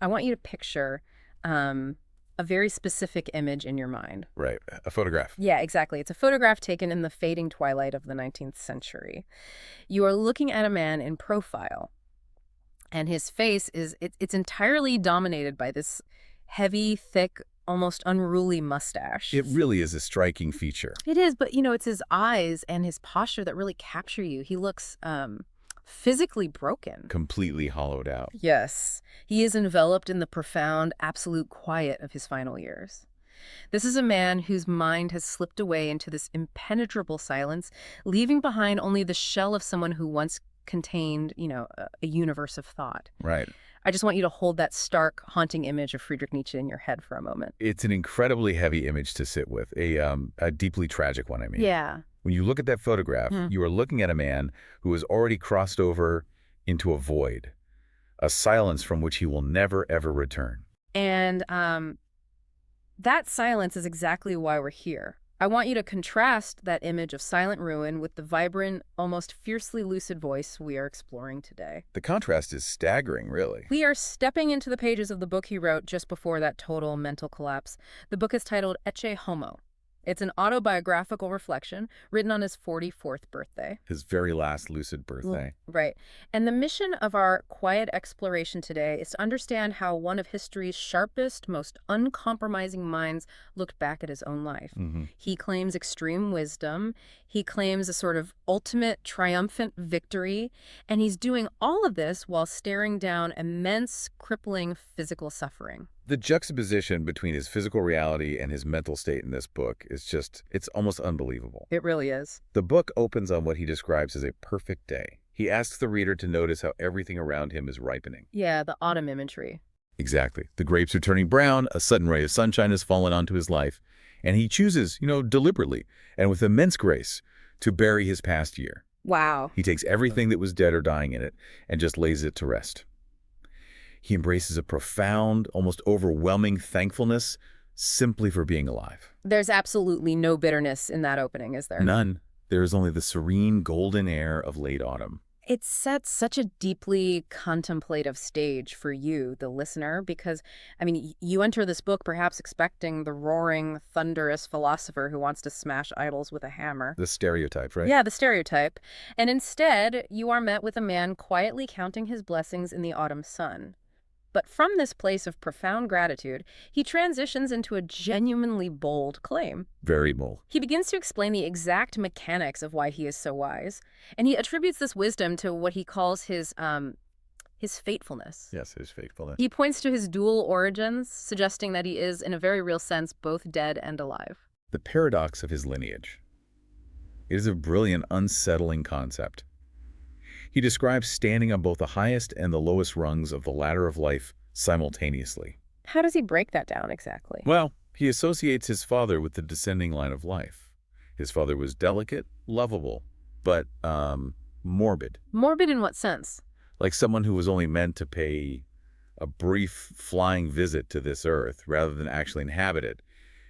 I want you to picture a very specific image in your mind. Right. A photograph. Yeah, exactly. It's a photograph taken in the fading twilight of the 19th century. You are looking at a man in profile, and his face it's entirely dominated by this heavy, thick, almost unruly mustache. It really is a striking feature. It is, but it's his eyes and his posture that really capture you. He looks physically broken. Completely hollowed out. Yes, he is enveloped in the profound, absolute quiet of his final years. This is a man whose mind has slipped away into this impenetrable silence, leaving behind only the shell of someone who once contained, a universe of thought. Right. I just want you to hold that stark, haunting image of Friedrich Nietzsche in your head for a moment. It's an incredibly heavy image to sit with, a deeply tragic one, I mean. Yeah. When you look at that photograph, you are looking at a man who has already crossed over into a void, a silence from which he will never, ever return. And that silence is exactly why we're here. I want you to contrast that image of silent ruin with the vibrant, almost fiercely lucid voice we are exploring today. The contrast is staggering, really. We are stepping into the pages of the book he wrote just before that total mental collapse. The book is titled Ecce Homo. It's an autobiographical reflection written on his 44th birthday. His very last lucid birthday. Right. And the mission of our quiet exploration today is to understand how one of history's sharpest, most uncompromising minds looked back at his own life. He claims extreme wisdom. He claims a sort of ultimate triumphant victory. And he's doing all of this while staring down immense, crippling physical suffering. The juxtaposition between his physical reality and his mental state in this book is it's almost unbelievable. It really is. The book opens on what he describes as a perfect day. He asks the reader to notice how everything around him is ripening. Yeah, the autumn imagery. Exactly. The grapes are turning brown, a sudden ray of sunshine has fallen onto his life, and he chooses, deliberately and with immense grace to bury his past year. Wow. He takes everything that was dead or dying in it and just lays it to rest. He embraces a profound, almost overwhelming thankfulness simply for being alive. There's absolutely no bitterness in that opening, is there? None. There is only the serene golden air of late autumn. It sets such a deeply contemplative stage for you, the listener, because, you enter this book perhaps expecting the roaring, thunderous philosopher who wants to smash idols with a hammer. The stereotype, right? Yeah, the stereotype. And instead, you are met with a man quietly counting his blessings in the autumn sun. But from this place of profound gratitude, he transitions into a genuinely bold claim. Very bold. He begins to explain the exact mechanics of why he is so wise, and he attributes this wisdom to what he calls his faithfulness. Yes, his faithfulness. He points to his dual origins, suggesting that he is, in a very real sense, both dead and alive. The paradox of his lineage. It is a brilliant, unsettling concept. He describes standing on both the highest and the lowest rungs of the ladder of life simultaneously. How does he break that down exactly? Well, he associates his father with the descending line of life. His father was delicate, lovable, but morbid. Morbid in what sense? Like someone who was only meant to pay a brief flying visit to this earth rather than actually inhabit it.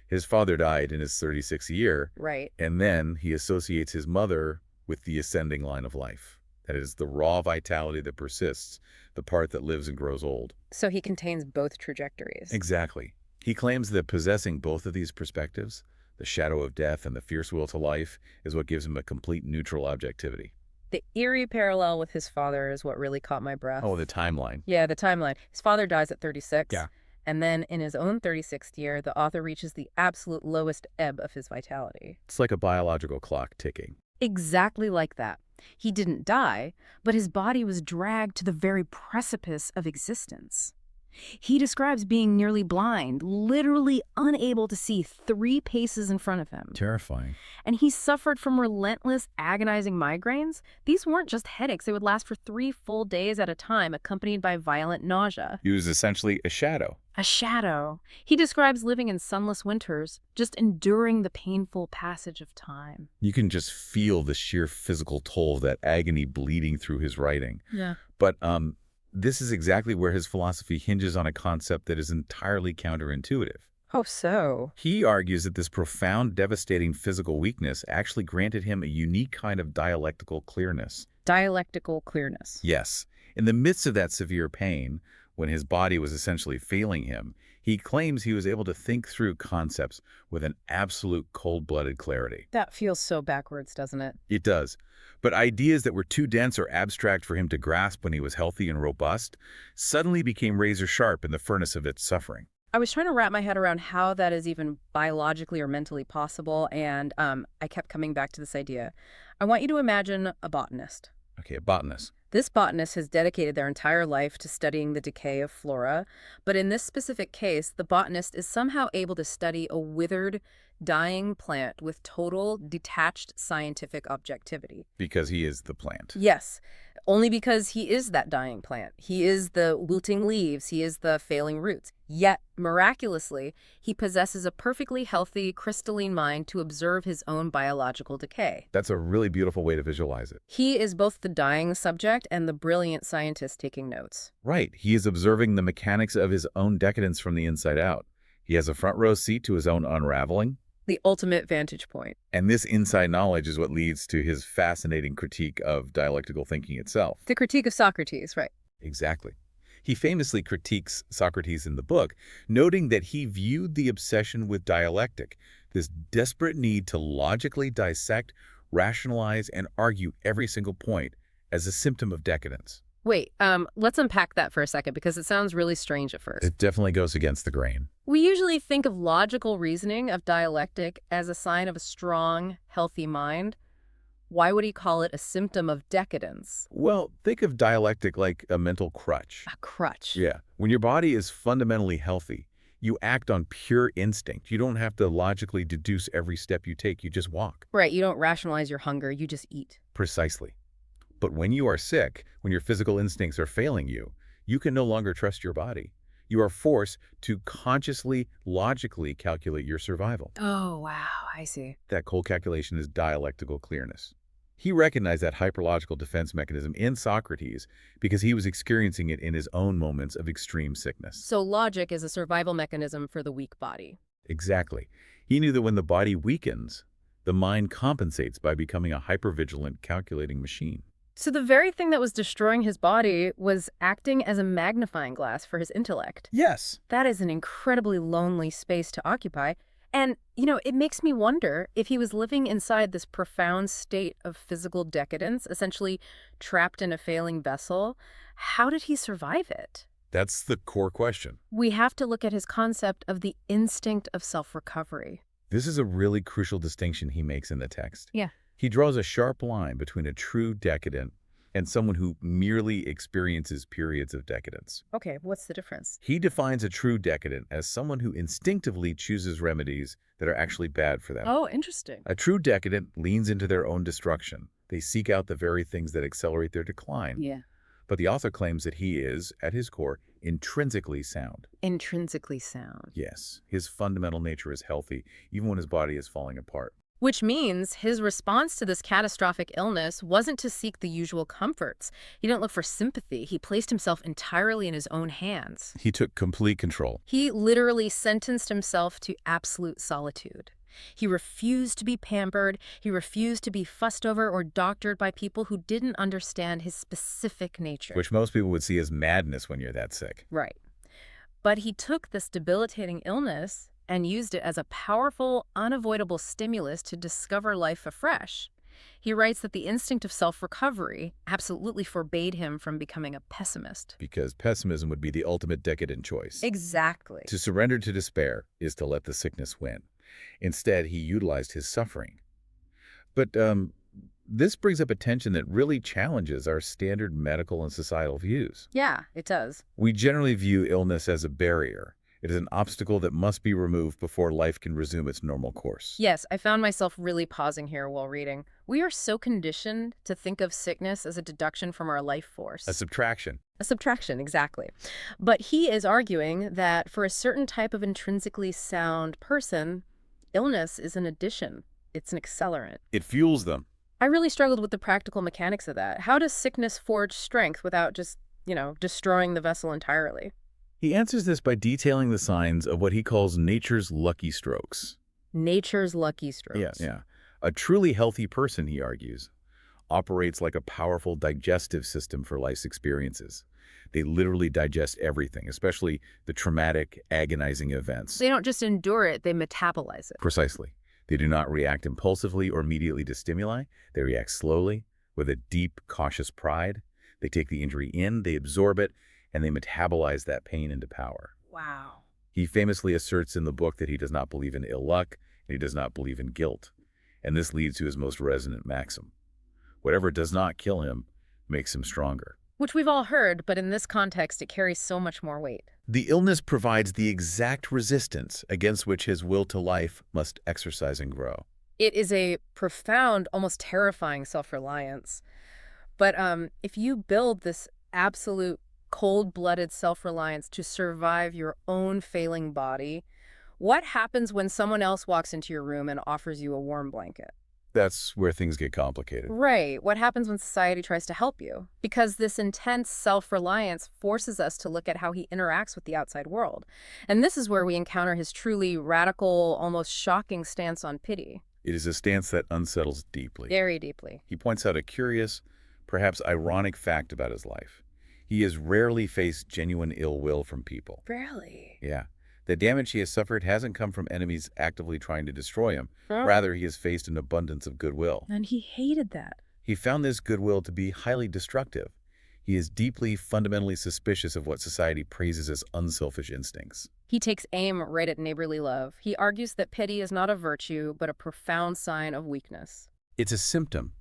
His father died in his 36th year. Right. And then he associates his mother with the ascending line of life. That is the raw vitality that persists, the part that lives and grows old. So he contains both trajectories. Exactly. He claims that possessing both of these perspectives, the shadow of death and the fierce will to life, is what gives him a complete neutral objectivity. The eerie parallel with his father is what really caught my breath. Oh, the timeline. Yeah, the timeline. His father dies at 36. Yeah. And then in his own 36th year, the author reaches the absolute lowest ebb of his vitality. It's like a biological clock ticking. Exactly like that. He didn't die, but his body was dragged to the very precipice of existence. He describes being nearly blind, literally unable to see 3 paces in front of him. Terrifying. And he suffered from relentless, agonizing migraines. These weren't just headaches. They would last for 3 full days at a time, accompanied by violent nausea. He was essentially a shadow. A shadow. He describes living in sunless winters, just enduring the painful passage of time. You can just feel the sheer physical toll of that agony bleeding through his writing. Yeah. But this is exactly where his philosophy hinges on a concept that is entirely counterintuitive. Oh, so? He argues that this profound, devastating physical weakness actually granted him a unique kind of dialectical clearness. Dialectical clearness. Yes. In the midst of that severe pain, when his body was essentially failing him, he claims he was able to think through concepts with an absolute cold-blooded clarity. That feels so backwards, doesn't it? It does. But ideas that were too dense or abstract for him to grasp when he was healthy and robust suddenly became razor-sharp in the furnace of its suffering. I was trying to wrap my head around how that is even biologically or mentally possible, and I kept coming back to this idea. I want you to imagine a botanist. Okay, a botanist. This botanist has dedicated their entire life to studying the decay of flora, but in this specific case, the botanist is somehow able to study a withered, dying plant with total, detached scientific objectivity. Because he is the plant. Yes, only because he is that dying plant. He is the wilting leaves. He is the failing roots. Yet, miraculously, he possesses a perfectly healthy, crystalline mind to observe his own biological decay. That's a really beautiful way to visualize it. He is both the dying subject and the brilliant scientist taking notes. Right. He is observing the mechanics of his own decadence from the inside out. He has a front row seat to his own unraveling. The ultimate vantage point. And this inside knowledge is what leads to his fascinating critique of dialectical thinking itself. The critique of Socrates, right? Exactly. He famously critiques Socrates in the book, noting that he viewed the obsession with dialectic, this desperate need to logically dissect, rationalize, and argue every single point, as a symptom of decadence. Wait, let's unpack that for a second because it sounds really strange at first. It definitely goes against the grain. We usually think of logical reasoning of dialectic as a sign of a strong, healthy mind. Why would he call it a symptom of decadence? Well, think of dialectic like a mental crutch. A crutch. Yeah. When your body is fundamentally healthy, you act on pure instinct. You don't have to logically deduce every step you take. You just walk. Right, you don't rationalize your hunger, you just eat. Precisely. But when you are sick, when your physical instincts are failing you, you can no longer trust your body. You are forced to consciously, logically calculate your survival. Oh, wow, I see. That cold calculation is dialectical clearness. He recognized that hyperlogical defense mechanism in Socrates because he was experiencing it in his own moments of extreme sickness. So logic is a survival mechanism for the weak body. Exactly. He knew that when the body weakens, the mind compensates by becoming a hypervigilant calculating machine. So the very thing that was destroying his body was acting as a magnifying glass for his intellect. Yes. That is an incredibly lonely space to occupy. And, it makes me wonder if he was living inside this profound state of physical decadence, essentially trapped in a failing vessel. How did he survive it? That's the core question. We have to look at his concept of the instinct of self-recovery. This is a really crucial distinction he makes in the text. Yeah. He draws a sharp line between a true decadent and someone who merely experiences periods of decadence. Okay, what's the difference? He defines a true decadent as someone who instinctively chooses remedies that are actually bad for them. Oh, interesting. A true decadent leans into their own destruction. They seek out the very things that accelerate their decline. Yeah. But the author claims that he is, at his core, intrinsically sound. Intrinsically sound. Yes, his fundamental nature is healthy, even when his body is falling apart. Which means his response to this catastrophic illness wasn't to seek the usual comforts. He didn't look for sympathy. He placed himself entirely in his own hands. He took complete control. He literally sentenced himself to absolute solitude. He refused to be pampered. He refused to be fussed over or doctored by people who didn't understand his specific nature. Which most people would see as madness when you're that sick. Right. But he took this debilitating illness and used it as a powerful, unavoidable stimulus to discover life afresh. He writes that the instinct of self-recovery absolutely forbade him from becoming a pessimist. Because pessimism would be the ultimate decadent choice. Exactly. To surrender to despair is to let the sickness win. Instead, he utilized his suffering. But this brings up a tension that really challenges our standard medical and societal views. Yeah, it does. We generally view illness as a barrier. It is an obstacle that must be removed before life can resume its normal course. Yes, I found myself really pausing here while reading. We are so conditioned to think of sickness as a deduction from our life force. A subtraction. A subtraction, exactly. But he is arguing that for a certain type of intrinsically sound person, illness is an addition. It's an accelerant. It fuels them. I really struggled with the practical mechanics of that. How does sickness forge strength without just, destroying the vessel entirely? He answers this by detailing the signs of what he calls nature's lucky strokes. Nature's lucky strokes. Yeah. A truly healthy person, he argues, operates like a powerful digestive system for life's experiences. They literally digest everything, especially the traumatic, agonizing events. They don't just endure it, they metabolize it. Precisely. They do not react impulsively or immediately to stimuli. They react slowly, with a deep, cautious pride. They take the injury in, they absorb it, and they metabolize that pain into power. Wow. He famously asserts in the book that he does not believe in ill luck, and he does not believe in guilt. And this leads to his most resonant maxim. Whatever does not kill him makes him stronger. Which we've all heard, but in this context, it carries so much more weight. The illness provides the exact resistance against which his will to life must exercise and grow. It is a profound, almost terrifying self-reliance. But if you build this absolute cold-blooded self-reliance to survive your own failing body, what happens when someone else walks into your room and offers you a warm blanket? That's where things get complicated. Right. What happens when society tries to help you? Because this intense self-reliance forces us to look at how he interacts with the outside world. And this is where we encounter his truly radical, almost shocking stance on pity. It is a stance that unsettles deeply. Very deeply. He points out a curious, perhaps ironic fact about his life. He has rarely faced genuine ill will from people. Rarely. Yeah. The damage he has suffered hasn't come from enemies actively trying to destroy him. Oh. Rather, he has faced an abundance of goodwill. And he hated that. He found this goodwill to be highly destructive. He is deeply, fundamentally suspicious of what society praises as unselfish instincts. He takes aim right at neighborly love. He argues that pity is not a virtue, but a profound sign of weakness. It's a symptom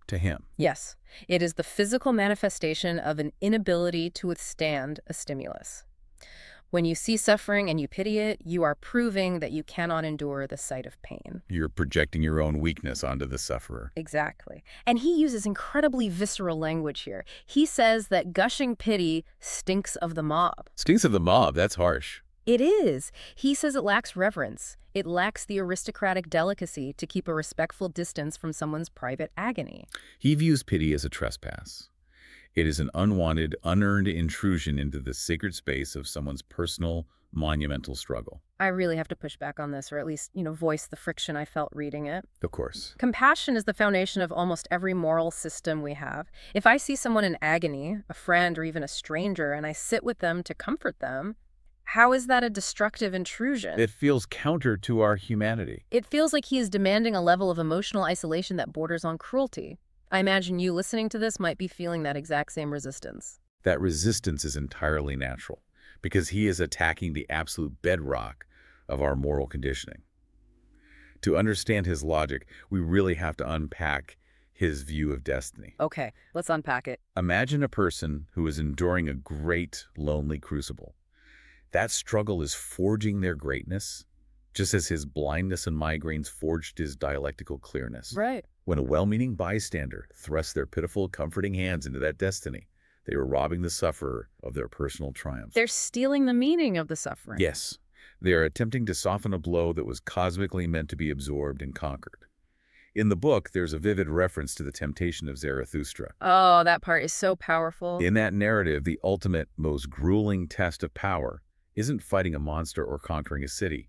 to him. Yes, it is the physical manifestation of an inability to withstand a stimulus. When you see suffering and you pity it, you are proving that you cannot endure the sight of pain. You're projecting your own weakness onto the sufferer. Exactly. And he uses incredibly visceral language here. He says that gushing pity stinks of the mob. Stinks of the mob, that's harsh. It is. He says it lacks reverence. It lacks the aristocratic delicacy to keep a respectful distance from someone's private agony. He views pity as a trespass. It is an unwanted, unearned intrusion into the sacred space of someone's personal, monumental struggle. I really have to push back on this, or at least, voice the friction I felt reading it. Of course. Compassion is the foundation of almost every moral system we have. If I see someone in agony, a friend or even a stranger, and I sit with them to comfort them, how is that a destructive intrusion? It feels counter to our humanity. It feels like he is demanding a level of emotional isolation that borders on cruelty. I imagine you listening to this might be feeling that exact same resistance. That resistance is entirely natural, because he is attacking the absolute bedrock of our moral conditioning. To understand his logic, we really have to unpack his view of destiny. Okay, let's unpack it. Imagine a person who is enduring a great, lonely crucible. That struggle is forging their greatness, just as his blindness and migraines forged his dialectical clearness. Right. When a well-meaning bystander thrusts their pitiful, comforting hands into that destiny, they are robbing the sufferer of their personal triumph. They're stealing the meaning of the suffering. Yes, they are attempting to soften a blow that was cosmically meant to be absorbed and conquered. In the book, there's a vivid reference to the temptation of Zarathustra. Oh, that part is so powerful. In that narrative, the ultimate, most grueling test of power isn't fighting a monster or conquering a city.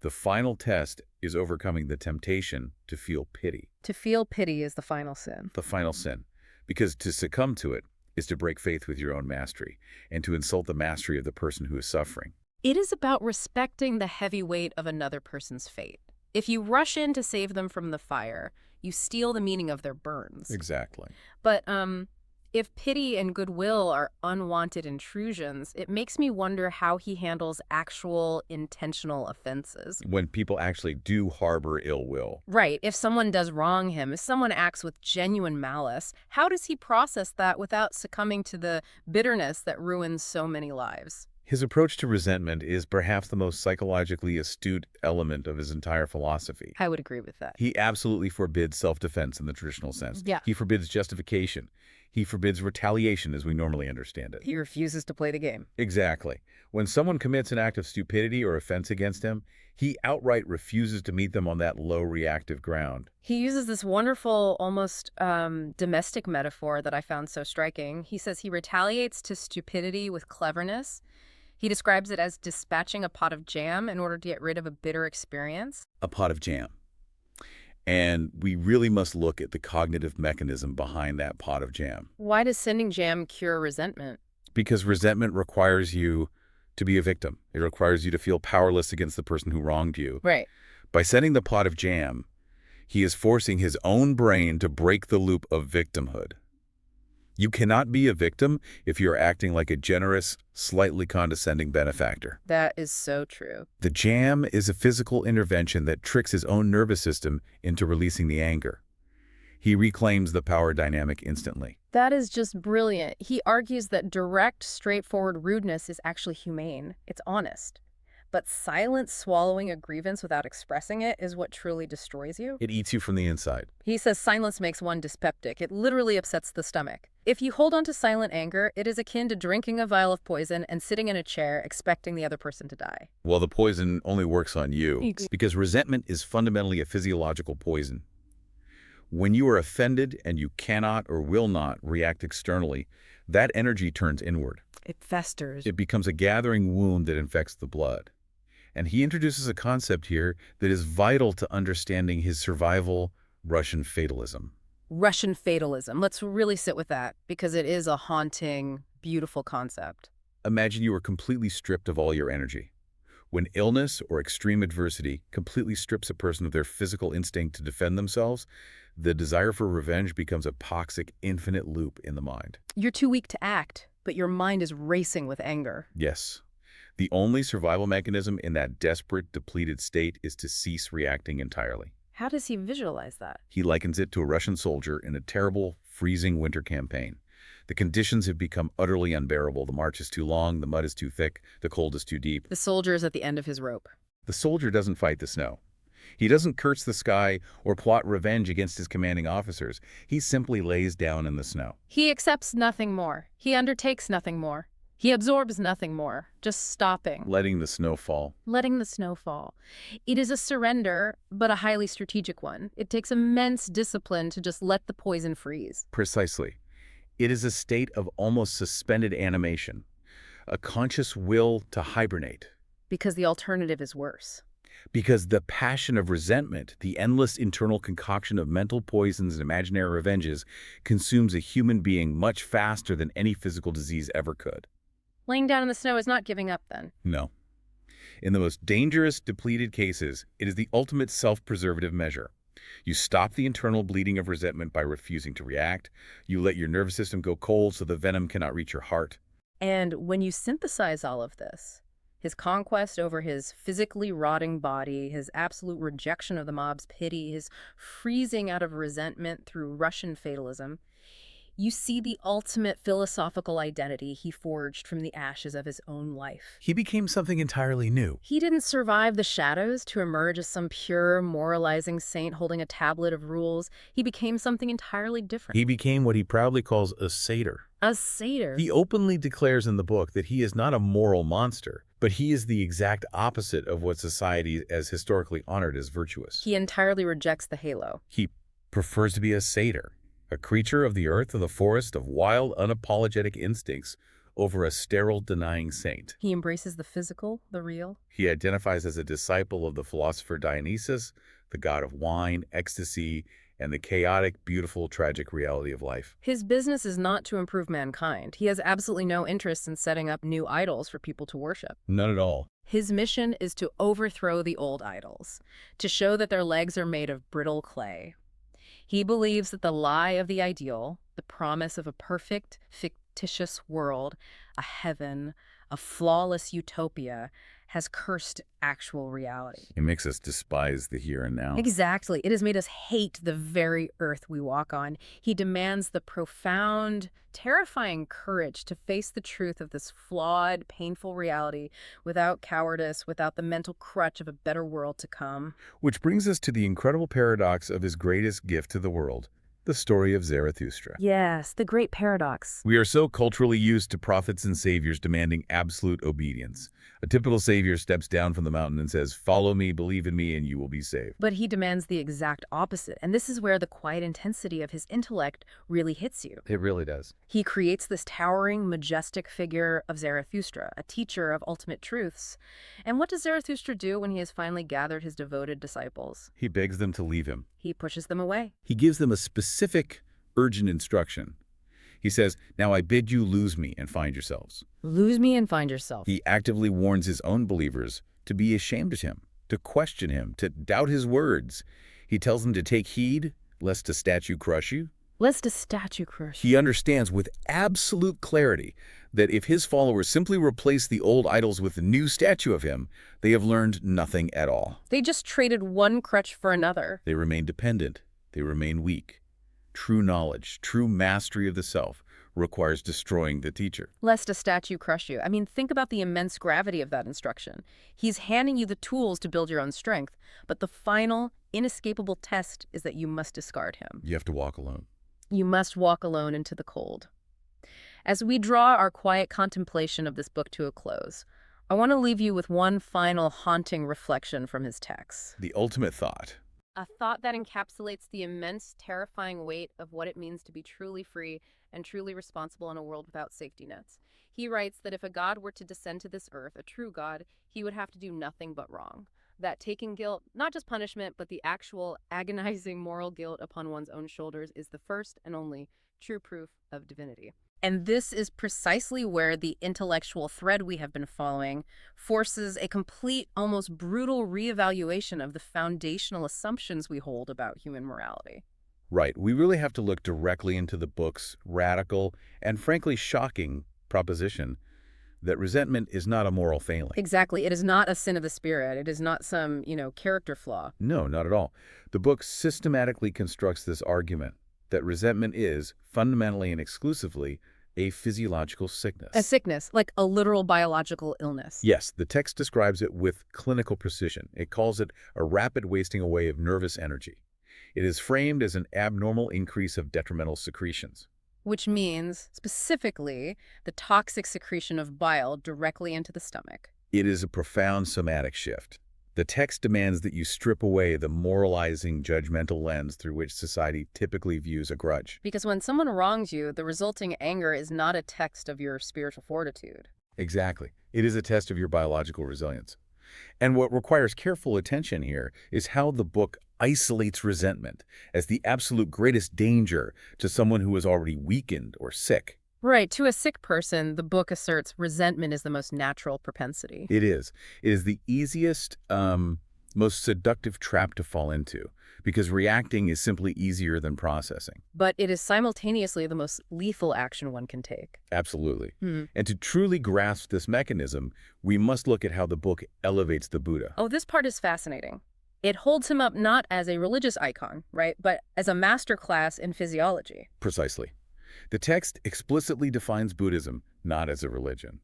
The final test is overcoming the temptation to feel pity. To feel pity is the final sin. The final sin. Because to succumb to it is to break faith with your own mastery and to insult the mastery of the person who is suffering. It is about respecting the heavy weight of another person's fate. If you rush in to save them from the fire, you steal the meaning of their burns. Exactly. But if pity and goodwill are unwanted intrusions, it makes me wonder how he handles actual intentional offenses. When people actually do harbor ill will. Right. If someone does wrong him, if someone acts with genuine malice, how does he process that without succumbing to the bitterness that ruins so many lives? His approach to resentment is perhaps the most psychologically astute element of his entire philosophy. I would agree with that. He absolutely forbids self-defense in the traditional sense. Yeah. He forbids justification. He forbids retaliation as we normally understand it. He refuses to play the game. Exactly. When someone commits an act of stupidity or offense against him, he outright refuses to meet them on that low reactive ground. He uses this wonderful, almost domestic metaphor that I found so striking. He says he retaliates to stupidity with cleverness. He describes it as dispatching a pot of jam in order to get rid of a bitter experience. A pot of jam. And we really must look at the cognitive mechanism behind that pot of jam. Why does sending jam cure resentment? Because resentment requires you to be a victim. It requires you to feel powerless against the person who wronged you. Right. By setting the pot of jam, he is forcing his own brain to break the loop of victimhood. You cannot be a victim if you're acting like a generous, slightly condescending benefactor. That is so true. The jam is a physical intervention that tricks his own nervous system into releasing the anger. He reclaims the power dynamic instantly. That is just brilliant. He argues that direct, straightforward rudeness is actually humane. It's honest. But silent swallowing a grievance without expressing it is what truly destroys you. It eats you from the inside. He says silence makes one dyspeptic. It literally upsets the stomach. If you hold on to silent anger, it is akin to drinking a vial of poison and sitting in a chair expecting the other person to die. Well, the poison only works on you, Ex- because resentment is fundamentally a physiological poison. When you are offended and you cannot or will not react externally, that energy turns inward. It festers. It becomes a gathering wound that infects the blood. And he introduces a concept here that is vital to understanding his survival, Russian fatalism. Russian fatalism. Let's really sit with that, because it is a haunting, beautiful concept. Imagine you are completely stripped of all your energy. When illness or extreme adversity completely strips a person of their physical instinct to defend themselves, the desire for revenge becomes a toxic, infinite loop in the mind. You're too weak to act, but your mind is racing with anger. Yes. The only survival mechanism in that desperate, depleted state is to cease reacting entirely. How does he visualize that? He likens it to a Russian soldier in a terrible, freezing winter campaign. The conditions have become utterly unbearable. The march is too long, the mud is too thick, the cold is too deep. The soldier is at the end of his rope. The soldier doesn't fight the snow. He doesn't curse the sky or plot revenge against his commanding officers. He simply lays down in the snow. He accepts nothing more. He undertakes nothing more. He absorbs nothing more, just stopping. Letting the snow fall. Letting the snow fall. It is a surrender, but a highly strategic one. It takes immense discipline to just let the poison freeze. Precisely. It is a state of almost suspended animation, a conscious will to hibernate. Because the alternative is worse. Because the passion of resentment, the endless internal concoction of mental poisons and imaginary revenges, consumes a human being much faster than any physical disease ever could. Laying down in the snow is not giving up, then. No. In the most dangerous, depleted cases, it is the ultimate self-preservative measure. You stop the internal bleeding of resentment by refusing to react. You let your nervous system go cold so the venom cannot reach your heart. And when you synthesize all of this, his conquest over his physically rotting body, his absolute rejection of the mob's pity, his freezing out of resentment through Russian fatalism, you see the ultimate philosophical identity he forged from the ashes of his own life. He became something entirely new. He didn't survive the shadows to emerge as some pure, moralizing saint holding a tablet of rules. He became something entirely different. He became what he proudly calls a satyr. A satyr. He openly declares in the book that he is not a moral monster, but he is the exact opposite of what society has historically honored as virtuous. He entirely rejects the halo. He prefers to be a satyr, a creature of the earth and the forest of wild, unapologetic instincts over a sterile, denying saint. He embraces the physical, the real. He identifies as a disciple of the philosopher Dionysus, the god of wine, ecstasy, and the chaotic, beautiful, tragic reality of life. His business is not to improve mankind. He has absolutely no interest in setting up new idols for people to worship. None at all. His mission is to overthrow the old idols, to show that their legs are made of brittle clay. He believes that the lie of the ideal, the promise of a perfect, fictitious world, a heaven, a flawless utopia, has cursed actual reality. It makes us despise the here and now. Exactly. It has made us hate the very earth we walk on. He demands the profound, terrifying courage to face the truth of this flawed, painful reality without cowardice, without the mental crutch of a better world to come. Which brings us to the incredible paradox of his greatest gift to the world, the story of Zarathustra. Yes, the great paradox. We are so culturally used to prophets and saviors demanding absolute obedience. A typical savior steps down from the mountain and says, "Follow me, believe in me, and you will be saved." But he demands the exact opposite, and this is where the quiet intensity of his intellect really hits you. It really does. He creates this towering, majestic figure of Zarathustra, a teacher of ultimate truths. And what does Zarathustra do when he has finally gathered his devoted disciples? He begs them to leave him. He pushes them away. He gives them a specific, urgent instruction. He says, "Now I bid you lose me and find yourselves." Lose me and find yourself. He actively warns his own believers to be ashamed of him, to question him, to doubt his words. He tells them to take heed, lest a statue crush you. Lest a statue crush. He understands with absolute clarity that if his followers simply replace the old idols with a new statue of him, they have learned nothing at all. They just traded one crutch for another. They remain dependent. They remain weak. True knowledge, true mastery of the self, requires destroying the teacher. Lest a statue crush you. I mean, think about the immense gravity of that instruction. He's handing you the tools to build your own strength, but the final, inescapable test is that you must discard him. You have to walk alone. You must walk alone into the cold. As we draw our quiet contemplation of this book to a close, I want to leave you with one final haunting reflection from his text. The ultimate thought. A thought that encapsulates the immense, terrifying weight of what it means to be truly free and truly responsible in a world without safety nets. He writes that if a God were to descend to this earth, a true God, he would have to do nothing but wrong. That taking guilt, not just punishment, but the actual agonizing moral guilt upon one's own shoulders is the first and only true proof of divinity. And this is precisely where the intellectual thread we have been following forces a complete, almost brutal reevaluation of the foundational assumptions we hold about human morality. Right. We really have to look directly into the book's radical and frankly shocking proposition that resentment is not a moral failing. Exactly. It is not a sin of the spirit. It is not some, character flaw. No, not at all. The book systematically constructs this argument that resentment is, fundamentally and exclusively, a physiological sickness. A sickness, like a literal biological illness. Yes, the text describes it with clinical precision. It calls it a rapid wasting away of nervous energy. It is framed as an abnormal increase of detrimental secretions. Which means, specifically, the toxic secretion of bile directly into the stomach. It is a profound somatic shift. The text demands that you strip away the moralizing, judgmental lens through which society typically views a grudge. Because when someone wrongs you, the resulting anger is not a test of your spiritual fortitude. Exactly. It is a test of your biological resilience. And what requires careful attention here is how the book isolates resentment as the absolute greatest danger to someone who is already weakened or sick. Right. To a sick person, the book asserts resentment is the most natural propensity. It is. It is the easiest, most seductive trap to fall into, because reacting is simply easier than processing. But it is simultaneously the most lethal action one can take. Absolutely. And to truly grasp this mechanism, we must look at how the book elevates the Buddha. Oh, this part is fascinating. It holds him up not as a religious icon, right, but as a masterclass in physiology. Precisely. The text explicitly defines Buddhism not as a religion,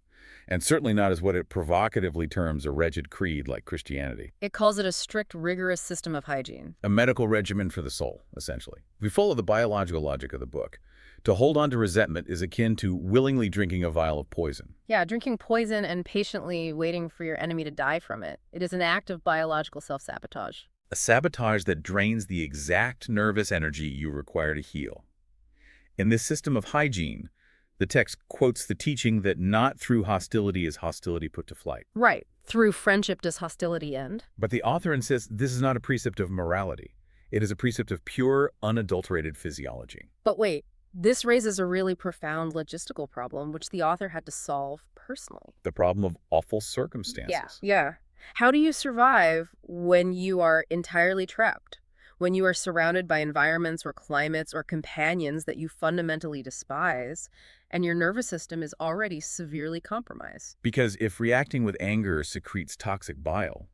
and certainly not as what it provocatively terms a wretched creed like Christianity. It calls it a strict, rigorous system of hygiene. A medical regimen for the soul, essentially. If we follow the biological logic of the book, to hold on to resentment is akin to willingly drinking a vial of poison. Yeah, drinking poison and patiently waiting for your enemy to die from it. It is an act of biological self-sabotage. A sabotage that drains the exact nervous energy you require to heal. In this system of hygiene, the text quotes the teaching that not through hostility is hostility put to flight. Right. Through friendship does hostility end. But the author insists this is not a precept of morality. It is a precept of pure, unadulterated physiology. But wait, this raises a really profound logistical problem, which the author had to solve personally. The problem of awful circumstances. Yeah. How do you survive when you are entirely trapped? When you are surrounded by environments or climates or companions that you fundamentally despise, and your nervous system is already severely compromised? Because if reacting with anger secretes toxic bile,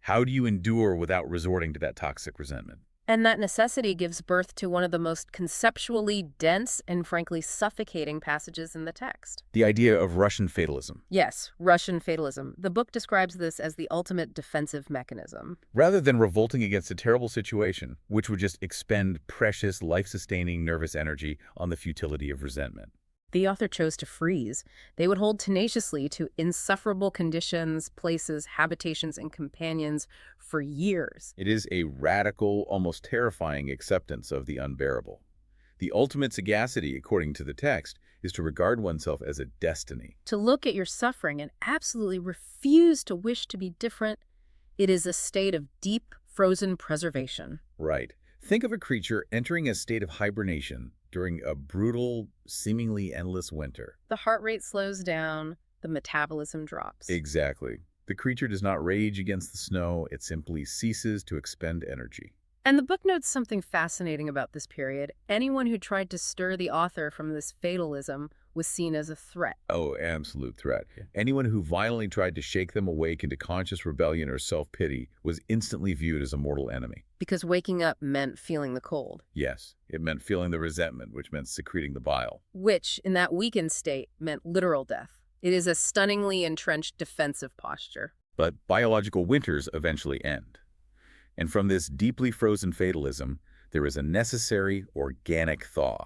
how do you endure without resorting to that toxic resentment? And that necessity gives birth to one of the most conceptually dense and frankly suffocating passages in the text. The idea of Russian fatalism. Yes, Russian fatalism. The book describes this as the ultimate defensive mechanism. Rather than revolting against a terrible situation, which would just expend precious, life-sustaining nervous energy on the futility of resentment. The author chose to freeze. They would hold tenaciously to insufferable conditions, places, habitations, and companions for years. It is a radical, almost terrifying acceptance of the unbearable. The ultimate sagacity, according to the text, is to regard oneself as a destiny. To look at your suffering and absolutely refuse to wish to be different, it is a state of deep, frozen preservation. Right. Think of a creature entering a state of hibernation during a brutal, seemingly endless winter. The heart rate slows down, the metabolism drops. Exactly. The creature does not rage against the snow, it simply ceases to expend energy. And the book notes something fascinating about this period. Anyone who tried to stir the author from this fatalism was seen as a threat. Oh, absolute threat. Anyone who violently tried to shake them awake into conscious rebellion or self-pity was instantly viewed as a mortal enemy. Because waking up meant feeling the cold. Yes, it meant feeling the resentment, which meant secreting the bile. Which, in that weakened state, meant literal death. It is a stunningly entrenched defensive posture. But biological winters eventually end. And from this deeply frozen fatalism, there is a necessary organic thaw.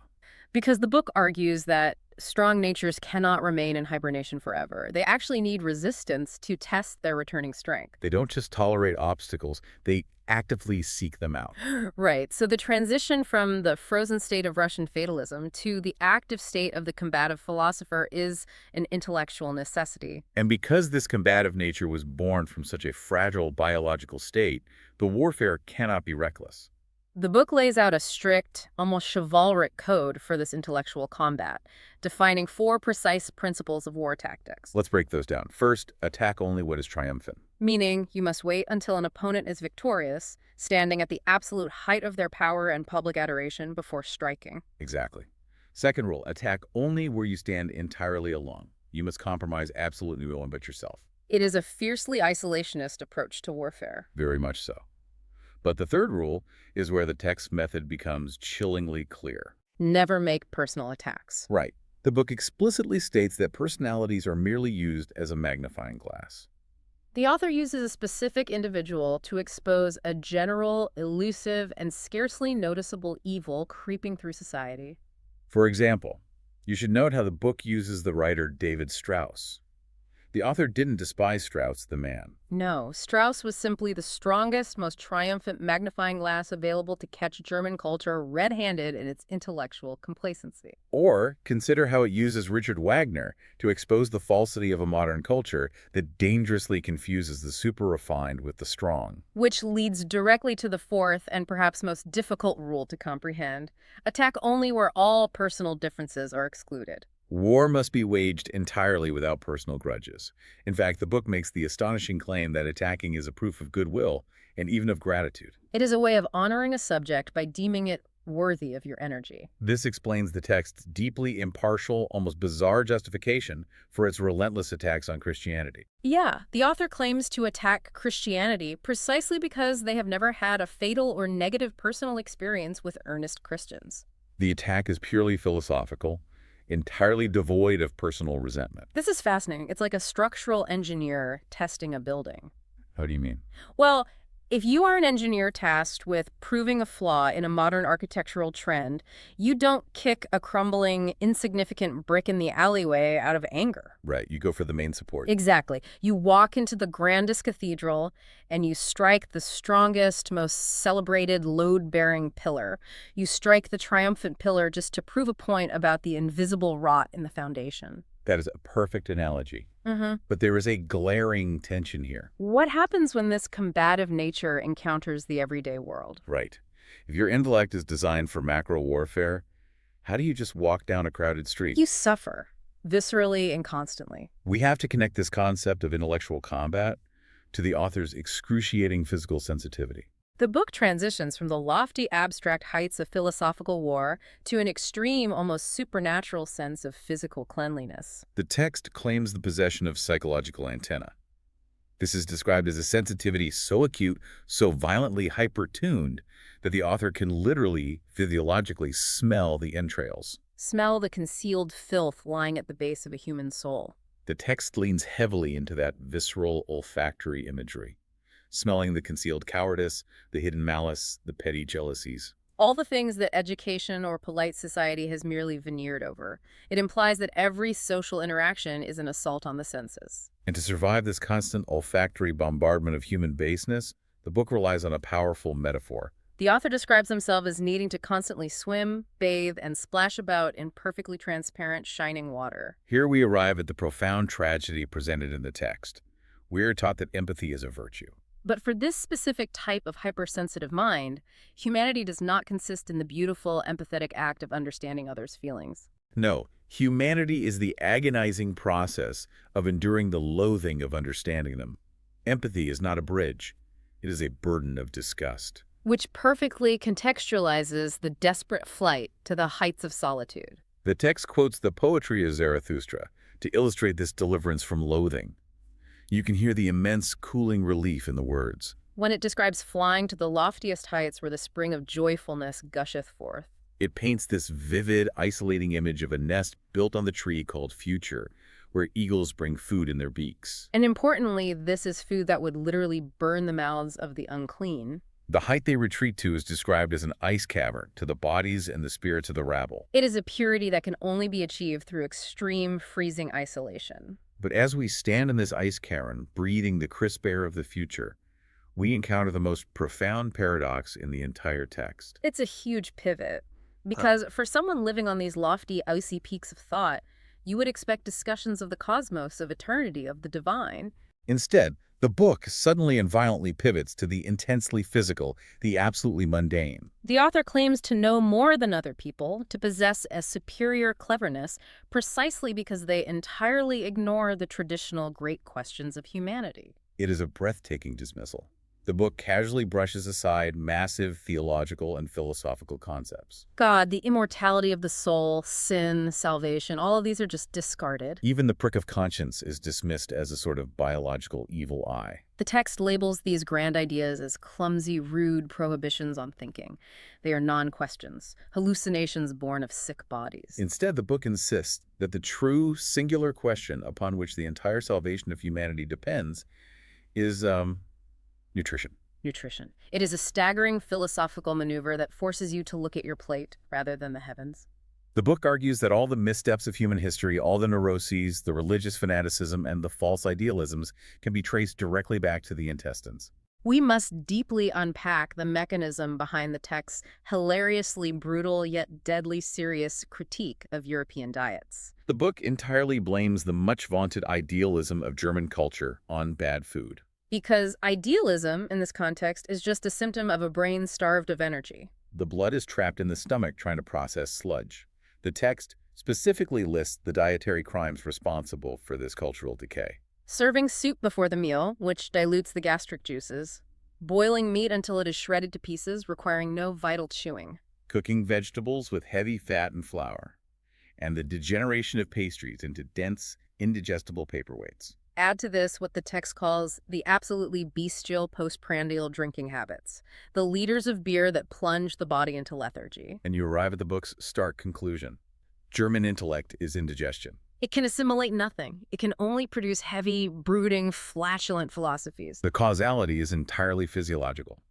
Because the book argues that strong natures cannot remain in hibernation forever. They actually need resistance to test their returning strength. They don't just tolerate obstacles, they actively seek them out. Right. So the transition from the frozen state of Russian fatalism to the active state of the combative philosopher is an intellectual necessity. And because this combative nature was born from such a fragile biological state, the warfare cannot be reckless. The book lays out a strict, almost chivalric code for this intellectual combat, defining 4 precise principles of war tactics. Let's break those down. First, attack only what is triumphant. Meaning, you must wait until an opponent is victorious, standing at the absolute height of their power and public adoration before striking. Exactly. Second rule, attack only where you stand entirely alone. You must compromise absolutely no one but yourself. It is a fiercely isolationist approach to warfare. Very much so. But the third rule is where the text method becomes chillingly clear. Never make personal attacks. Right. The book explicitly states that personalities are merely used as a magnifying glass. The author uses a specific individual to expose a general, elusive, and scarcely noticeable evil creeping through society. For example, you should note how the book uses the writer David Strauss. The author didn't despise Strauss, the man. No, Strauss was simply the strongest, most triumphant magnifying glass available to catch German culture red-handed in its intellectual complacency. Or consider how it uses Richard Wagner to expose the falsity of a modern culture that dangerously confuses the super-refined with the strong. Which leads directly to the fourth and perhaps most difficult rule to comprehend. Attack only where all personal differences are excluded. War must be waged entirely without personal grudges. In fact, the book makes the astonishing claim that attacking is a proof of goodwill and even of gratitude. It is a way of honoring a subject by deeming it worthy of your energy. This explains the text's deeply impartial, almost bizarre justification for its relentless attacks on Christianity. Yeah, the author claims to attack Christianity precisely because they have never had a fatal or negative personal experience with earnest Christians. The attack is purely philosophical, entirely devoid of personal resentment. This is fascinating. It's like a structural engineer testing a building. How do you mean? Well, if you are an engineer tasked with proving a flaw in a modern architectural trend, you don't kick a crumbling, insignificant brick in the alleyway out of anger. Right, you go for the main support. Exactly. You walk into the grandest cathedral and you strike the strongest, most celebrated load-bearing pillar. You strike the triumphant pillar just to prove a point about the invisible rot in the foundation. That is a perfect analogy. Mm-hmm. But there is a glaring tension here. What happens when this combative nature encounters the everyday world? Right. If your intellect is designed for macro warfare, how do you just walk down a crowded street? You suffer, viscerally and constantly. We have to connect this concept of intellectual combat to the author's excruciating physical sensitivity. The book transitions from the lofty, abstract heights of philosophical war to an extreme, almost supernatural sense of physical cleanliness. The text claims the possession of psychological antenna. This is described as a sensitivity so acute, so violently hyper-tuned, that the author can literally, physiologically smell the entrails. Smell the concealed filth lying at the base of a human soul. The text leans heavily into that visceral olfactory imagery, smelling the concealed cowardice, the hidden malice, the petty jealousies. All the things that education or polite society has merely veneered over. It implies that every social interaction is an assault on the senses. And to survive this constant olfactory bombardment of human baseness, the book relies on a powerful metaphor. The author describes himself as needing to constantly swim, bathe, and splash about in perfectly transparent, shining water. Here we arrive at the profound tragedy presented in the text. We are taught that empathy is a virtue. But for this specific type of hypersensitive mind, humanity does not consist in the beautiful, empathetic act of understanding others' feelings. No, humanity is the agonizing process of enduring the loathing of understanding them. Empathy is not a bridge. It is a burden of disgust. Which perfectly contextualizes the desperate flight to the heights of solitude. The text quotes the poetry of Zarathustra to illustrate this deliverance from loathing. You can hear the immense cooling relief in the words. When it describes flying to the loftiest heights where the spring of joyfulness gusheth forth. It paints this vivid, isolating image of a nest built on the tree called future, where eagles bring food in their beaks. And importantly, this is food that would literally burn the mouths of the unclean. The height they retreat to is described as an ice cavern to the bodies and the spirits of the rabble. It is a purity that can only be achieved through extreme freezing isolation. But as we stand in this ice cavern, breathing the crisp air of the future, we encounter the most profound paradox in the entire text. It's a huge pivot, because for someone living on these lofty, icy peaks of thought, you would expect discussions of the cosmos, of eternity, of the divine. Instead, the book suddenly and violently pivots to the intensely physical, the absolutely mundane. The author claims to know more than other people, to possess a superior cleverness, precisely because they entirely ignore the traditional great questions of humanity. It is a breathtaking dismissal. The book casually brushes aside massive theological and philosophical concepts. God, the immortality of the soul, sin, salvation, all of these are just discarded. Even the prick of conscience is dismissed as a sort of biological evil eye. The text labels these grand ideas as clumsy, rude prohibitions on thinking. They are non-questions, hallucinations born of sick bodies. Instead, the book insists that the true, singular question upon which the entire salvation of humanity depends is, nutrition. Nutrition. It is a staggering philosophical maneuver that forces you to look at your plate rather than the heavens. The book argues that all the missteps of human history, all the neuroses, the religious fanaticism, and the false idealisms can be traced directly back to the intestines. We must deeply unpack the mechanism behind the text's hilariously brutal yet deadly serious critique of European diets. The book entirely blames the much-vaunted idealism of German culture on bad food. Because idealism, in this context, is just a symptom of a brain starved of energy. The blood is trapped in the stomach trying to process sludge. The text specifically lists the dietary crimes responsible for this cultural decay. Serving soup before the meal, which dilutes the gastric juices. Boiling meat until it is shredded to pieces, requiring no vital chewing. Cooking vegetables with heavy fat and flour. And the degeneration of pastries into dense, indigestible paperweights. Add to this what the text calls the absolutely bestial postprandial drinking habits, the liters of beer that plunge the body into lethargy. And you arrive at the book's stark conclusion. German intellect is indigestion. It can assimilate nothing. It can only produce heavy, brooding, flatulent philosophies. The causality is entirely physiological.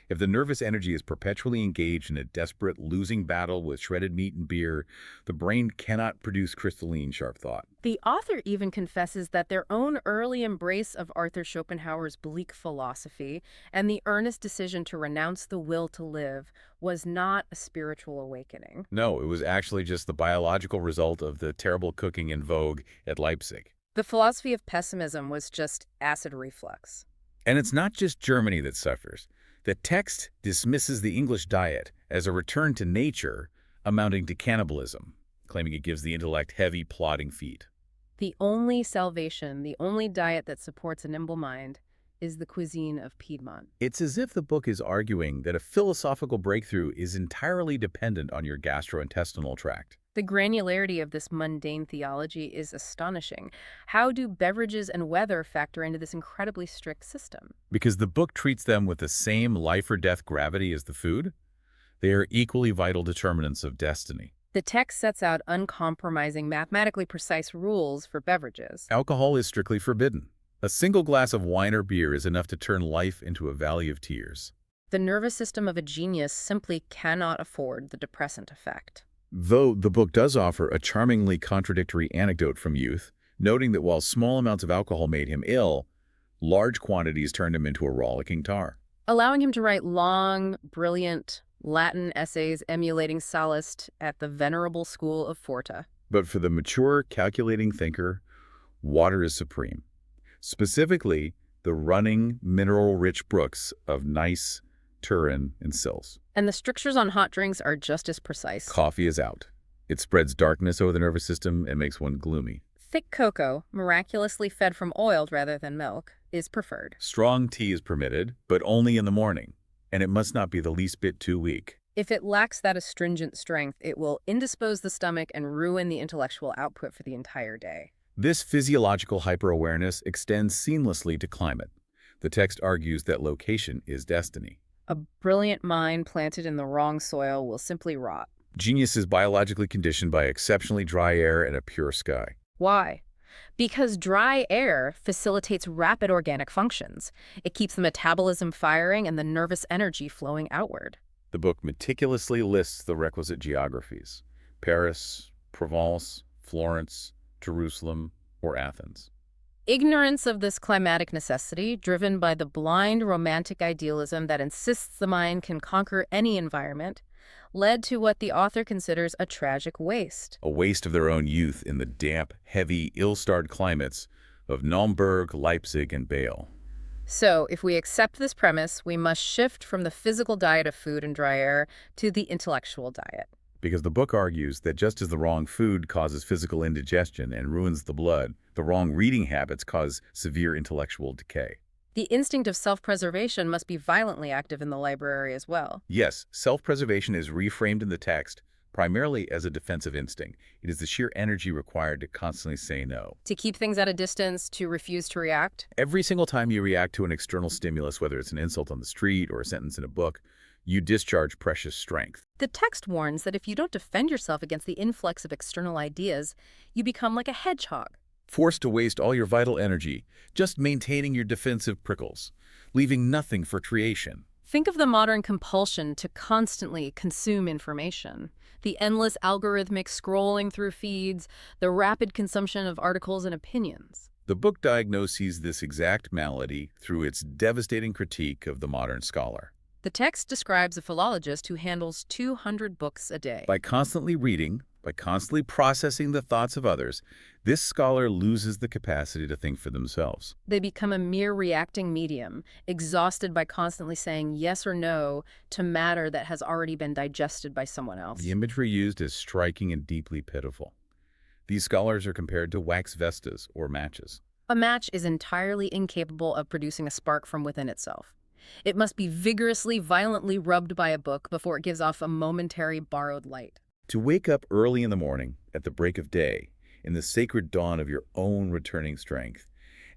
If the nervous energy is perpetually engaged in a desperate, losing battle with shredded meat and beer, the brain cannot produce crystalline, sharp thought. The author even confesses that their own early embrace of Arthur Schopenhauer's bleak philosophy and the earnest decision to renounce the will to live was not a spiritual awakening. No, it was actually just the biological result of the terrible cooking in vogue at Leipzig. The philosophy of pessimism was just acid reflux. And it's not just Germany that suffers. The text dismisses the English diet as a return to nature amounting to cannibalism, claiming it gives the intellect heavy, plodding feet. The only salvation, the only diet that supports a nimble mind, is the cuisine of Piedmont. It's as if the book is arguing that a philosophical breakthrough is entirely dependent on your gastrointestinal tract. The granularity of this mundane theology is astonishing. How do beverages and weather factor into this incredibly strict system? Because the book treats them with the same life-or-death gravity as the food, they are equally vital determinants of destiny. The text sets out uncompromising, mathematically precise rules for beverages. Alcohol is strictly forbidden. A single glass of wine or beer is enough to turn life into a valley of tears. The nervous system of a genius simply cannot afford the depressant effect. Though the book does offer a charmingly contradictory anecdote from youth, noting that while small amounts of alcohol made him ill, large quantities turned him into a rollicking tar. Allowing him to write long, brilliant Latin essays emulating Sallust at the venerable school of Forta. But for the mature, calculating thinker, water is supreme. Specifically, the running, mineral-rich brooks of Neisse, Turin, and Sils. And the strictures on hot drinks are just as precise. Coffee is out. It spreads darkness over the nervous system and makes one gloomy. Thick cocoa, miraculously fed from oil rather than milk, is preferred. Strong tea is permitted, but only in the morning, and it must not be the least bit too weak. If it lacks that astringent strength, it will indispose the stomach and ruin the intellectual output for the entire day. This physiological hyper-awareness extends seamlessly to climate. The text argues that location is destiny. A brilliant mind planted in the wrong soil will simply rot. Genius is biologically conditioned by exceptionally dry air and a pure sky. Why? Because dry air facilitates rapid organic functions. It keeps the metabolism firing and the nervous energy flowing outward. The book meticulously lists the requisite geographies: Paris, Provence, Florence, Jerusalem, or Athens. Ignorance of this climatic necessity, driven by the blind romantic idealism that insists the mind can conquer any environment, led to what the author considers a tragic waste. A waste of their own youth in the damp, heavy, ill-starred climates of Naumburg, Leipzig, and Bâle. So, if we accept this premise, we must shift from the physical diet of food and dry air to the intellectual diet. Because the book argues that just as the wrong food causes physical indigestion and ruins the blood, the wrong reading habits cause severe intellectual decay. The instinct of self-preservation must be violently active in the library as well. Yes, self-preservation is reframed in the text primarily as a defensive instinct. It is the sheer energy required to constantly say no. To keep things at a distance, to refuse to react. Every single time you react to an external stimulus, whether it's an insult on the street or a sentence in a book, you discharge precious strength. The text warns that if you don't defend yourself against the influx of external ideas, you become like a hedgehog. Forced to waste all your vital energy, just maintaining your defensive prickles, leaving nothing for creation. Think of the modern compulsion to constantly consume information. The endless algorithmic scrolling through feeds, the rapid consumption of articles and opinions. The book diagnoses this exact malady through its devastating critique of the modern scholar. The text describes a philologist who handles 200 books a day. By constantly reading, by constantly processing the thoughts of others, this scholar loses the capacity to think for themselves. They become a mere reacting medium, exhausted by constantly saying yes or no to matter that has already been digested by someone else. The imagery used is striking and deeply pitiful. These scholars are compared to wax vestas or matches. A match is entirely incapable of producing a spark from within itself. It must be vigorously, violently rubbed by a book before it gives off a momentary borrowed light. To wake up early in the morning, at the break of day, in the sacred dawn of your own returning strength,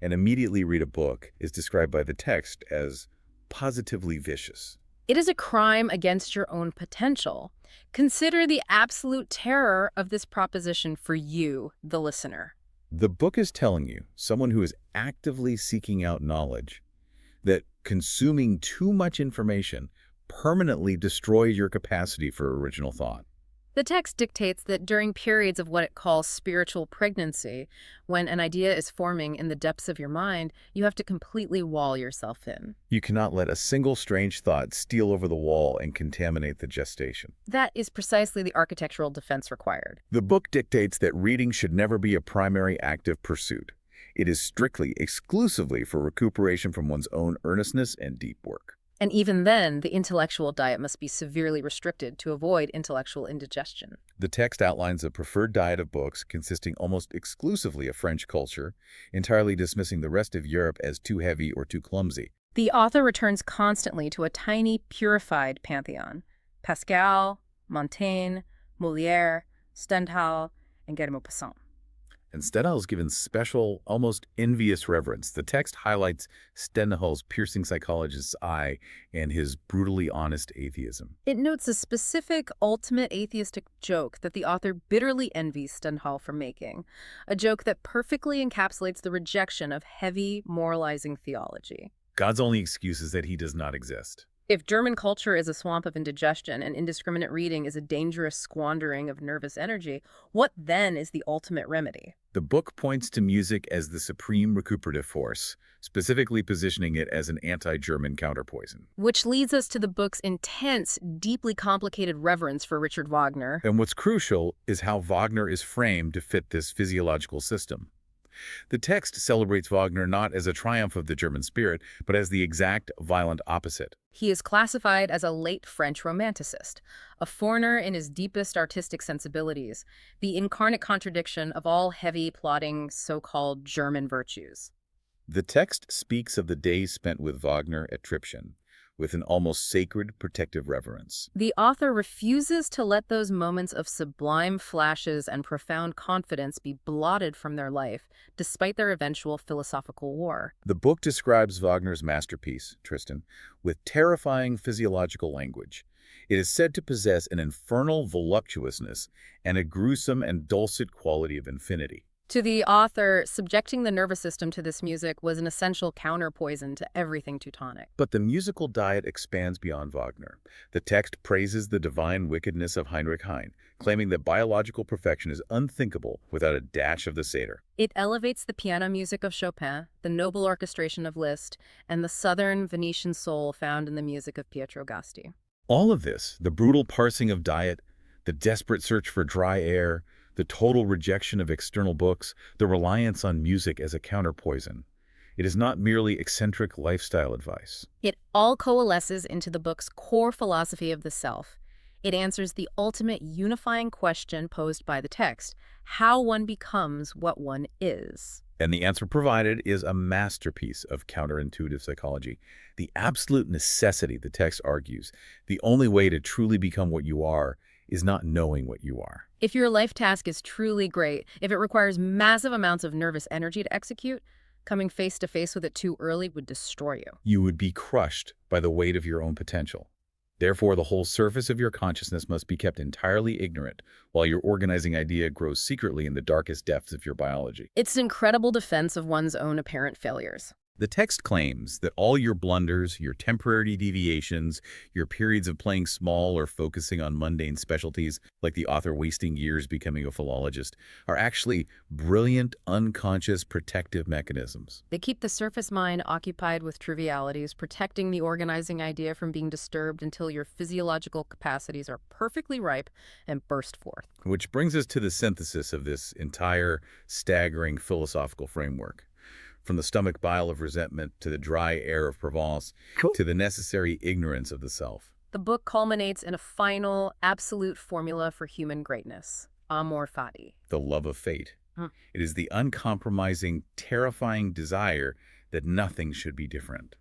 and immediately read a book is described by the text as positively vicious. It is a crime against your own potential. Consider the absolute terror of this proposition for you, the listener. The book is telling you, someone who is actively seeking out knowledge, that consuming too much information permanently destroys your capacity for original thought. The text dictates that during periods of what it calls spiritual pregnancy, when an idea is forming in the depths of your mind, you have to completely wall yourself in. You cannot let a single strange thought steal over the wall and contaminate the gestation. That is precisely the architectural defense required. The book dictates that reading should never be a primary active pursuit. It is strictly, exclusively for recuperation from one's own earnestness and deep work. And even then, the intellectual diet must be severely restricted to avoid intellectual indigestion. The text outlines a preferred diet of books consisting almost exclusively of French culture, entirely dismissing the rest of Europe as too heavy or too clumsy. The author returns constantly to a tiny, purified pantheon: Pascal, Montaigne, Molière, Stendhal, and Guy de Maupassant. And Stendhal is given special, almost envious reverence. The text highlights Stendhal's piercing psychologist's eye and his brutally honest atheism. It notes a specific, ultimate atheistic joke that the author bitterly envies Stendhal for making, a joke that perfectly encapsulates the rejection of heavy, moralizing theology. God's only excuse is that he does not exist. If German culture is a swamp of indigestion and indiscriminate reading is a dangerous squandering of nervous energy, what then is the ultimate remedy? The book points to music as the supreme recuperative force, specifically positioning it as an anti-German counterpoison. Which leads us to the book's intense, deeply complicated reverence for Richard Wagner. And what's crucial is how Wagner is framed to fit this physiological system. The text celebrates Wagner not as a triumph of the German spirit, but as the exact violent opposite. He is classified as a late French romanticist, a foreigner in his deepest artistic sensibilities, the incarnate contradiction of all heavy, plodding, so-called German virtues. The text speaks of the days spent with Wagner at Tripschen, with an almost sacred, protective reverence. The author refuses to let those moments of sublime flashes and profound confidence be blotted from their life, despite their eventual philosophical war. The book describes Wagner's masterpiece, Tristan, with terrifying physiological language. It is said to possess an infernal voluptuousness and a gruesome and dulcet quality of infinity. To the author, subjecting the nervous system to this music was an essential counterpoison to everything Teutonic. But the musical diet expands beyond Wagner. The text praises the divine wickedness of Heinrich Heine, claiming that biological perfection is unthinkable without a dash of the satyr. It elevates the piano music of Chopin, the noble orchestration of Liszt, and the southern Venetian soul found in the music of Pietro Gasti. All of this, the brutal parsing of diet, the desperate search for dry air, the total rejection of external books, the reliance on music as a counterpoison. It is not merely eccentric lifestyle advice. It all coalesces into the book's core philosophy of the self. It answers the ultimate unifying question posed by the text, how one becomes what one is. And the answer provided is a masterpiece of counterintuitive psychology. The absolute necessity, the text argues, the only way to truly become what you are is not knowing what you are. If your life task is truly great, if it requires massive amounts of nervous energy to execute, coming face to face with it too early would destroy you. You would be crushed by the weight of your own potential. Therefore, the whole surface of your consciousness must be kept entirely ignorant, while your organizing idea grows secretly in the darkest depths of your biology. It's an incredible defense of one's own apparent failures. The text claims that all your blunders, your temporary deviations, your periods of playing small or focusing on mundane specialties, like the author wasting years becoming a philologist, are actually brilliant, unconscious protective mechanisms. They keep the surface mind occupied with trivialities, protecting the organizing idea from being disturbed until your physiological capacities are perfectly ripe and burst forth. Which brings us to the synthesis of this entire staggering philosophical framework. From the stomach bile of resentment to the dry air of Provence, to the necessary ignorance of the self. The book culminates in a final, absolute formula for human greatness, amor fati. The love of fate. It is the uncompromising, terrifying desire that nothing should be different.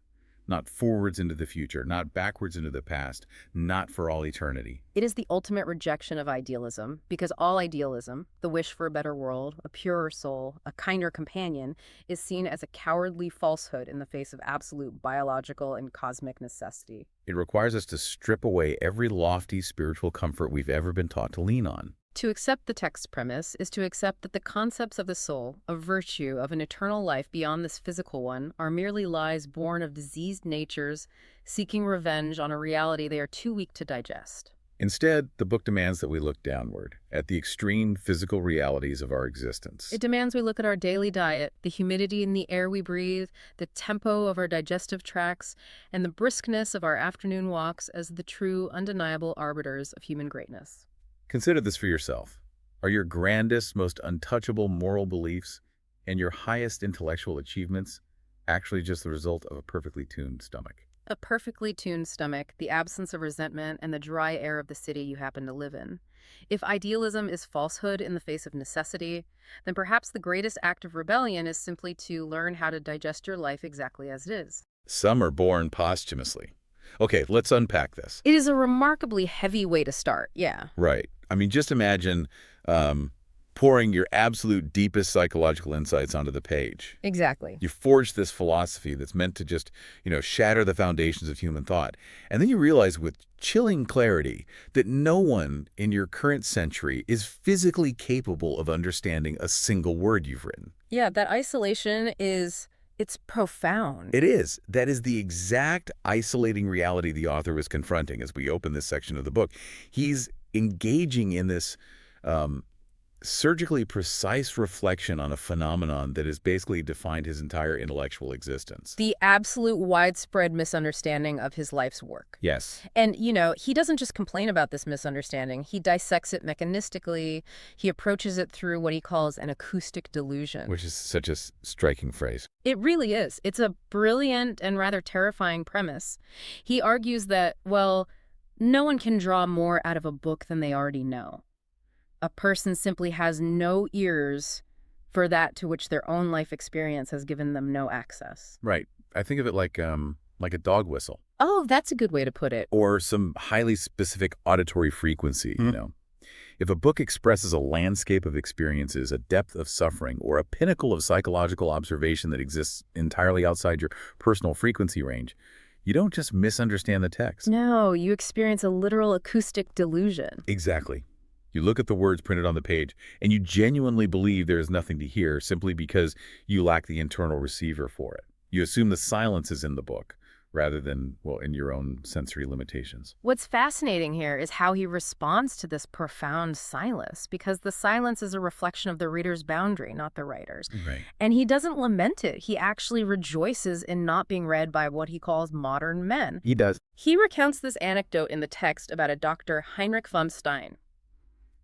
Not forwards into the future, not backwards into the past, not for all eternity. It is the ultimate rejection of idealism, because all idealism, the wish for a better world, a purer soul, a kinder companion, is seen as a cowardly falsehood in the face of absolute biological and cosmic necessity. It requires us to strip away every lofty spiritual comfort we've ever been taught to lean on. To accept the text's premise is to accept that the concepts of the soul, of virtue, of an eternal life beyond this physical one, are merely lies born of diseased natures seeking revenge on a reality they are too weak to digest. Instead, the book demands that we look downward, at the extreme physical realities of our existence. It demands we look at our daily diet, the humidity in the air we breathe, the tempo of our digestive tracts, and the briskness of our afternoon walks as the true, undeniable arbiters of human greatness. Consider this for yourself. Are your grandest, most untouchable moral beliefs and your highest intellectual achievements actually just the result of a perfectly tuned stomach? A perfectly tuned stomach, the absence of resentment, and the dry air of the city you happen to live in. If idealism is falsehood in the face of necessity, then perhaps the greatest act of rebellion is simply to learn how to digest your life exactly as it is. Some are born posthumously. Okay, let's unpack this. It is a remarkably heavy way to start, yeah. Right. I mean, just imagine pouring your absolute deepest psychological insights onto the page. Exactly. You forge this philosophy that's meant to just, shatter the foundations of human thought. And then you realize with chilling clarity that no one in your current century is physically capable of understanding a single word you've written. Yeah, that isolation it's profound. It is. That is the exact isolating reality the author was confronting as we open this section of the book. He's engaging in this surgically precise reflection on a phenomenon that has basically defined his entire intellectual existence. The absolute widespread misunderstanding of his life's work. Yes. And, he doesn't just complain about this misunderstanding. He dissects it mechanistically. He approaches it through what he calls an acoustic delusion. Which is such a striking phrase. It really is. It's a brilliant and rather terrifying premise. He argues that, well, no one can draw more out of a book than they already know. A person simply has no ears for that to which their own life experience has given them no access. Right. I think of it like a dog whistle. Oh, that's a good way to put it. Or some highly specific auditory frequency, If a book expresses a landscape of experiences, a depth of suffering, or a pinnacle of psychological observation that exists entirely outside your personal frequency range, you don't just misunderstand the text. No, you experience a literal acoustic delusion. Exactly. You look at the words printed on the page, and you genuinely believe there is nothing to hear simply because you lack the internal receiver for it. You assume the silence is in the book, rather than, well, in your own sensory limitations. What's fascinating here is how he responds to this profound silence, because the silence is a reflection of the reader's boundary, not the writer's. Right. And he doesn't lament it. He actually rejoices in not being read by what he calls modern men. He does. He recounts this anecdote in the text about a Dr. Heinrich von Stein.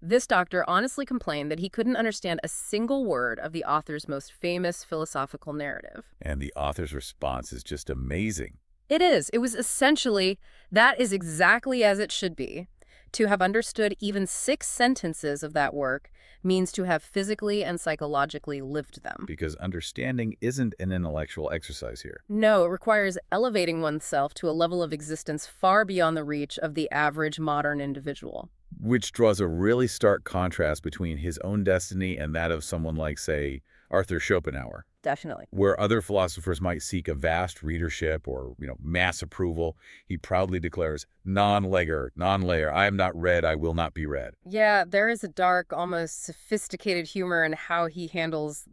This doctor honestly complained that he couldn't understand a single word of the author's most famous philosophical narrative. And the author's response is just amazing. It is. It was essentially, that is exactly as it should be. To have understood even 6 sentences of that work means to have physically and psychologically lived them. Because understanding isn't an intellectual exercise here. No, it requires elevating oneself to a level of existence far beyond the reach of the average modern individual. Which draws a really stark contrast between his own destiny and that of someone like, say, Arthur Schopenhauer. Definitely. Where other philosophers might seek a vast readership or, mass approval, he proudly declares, non-legger, non-layer, I am not read, I will not be read. Yeah, there is a dark, almost sophisticated humor in how he handles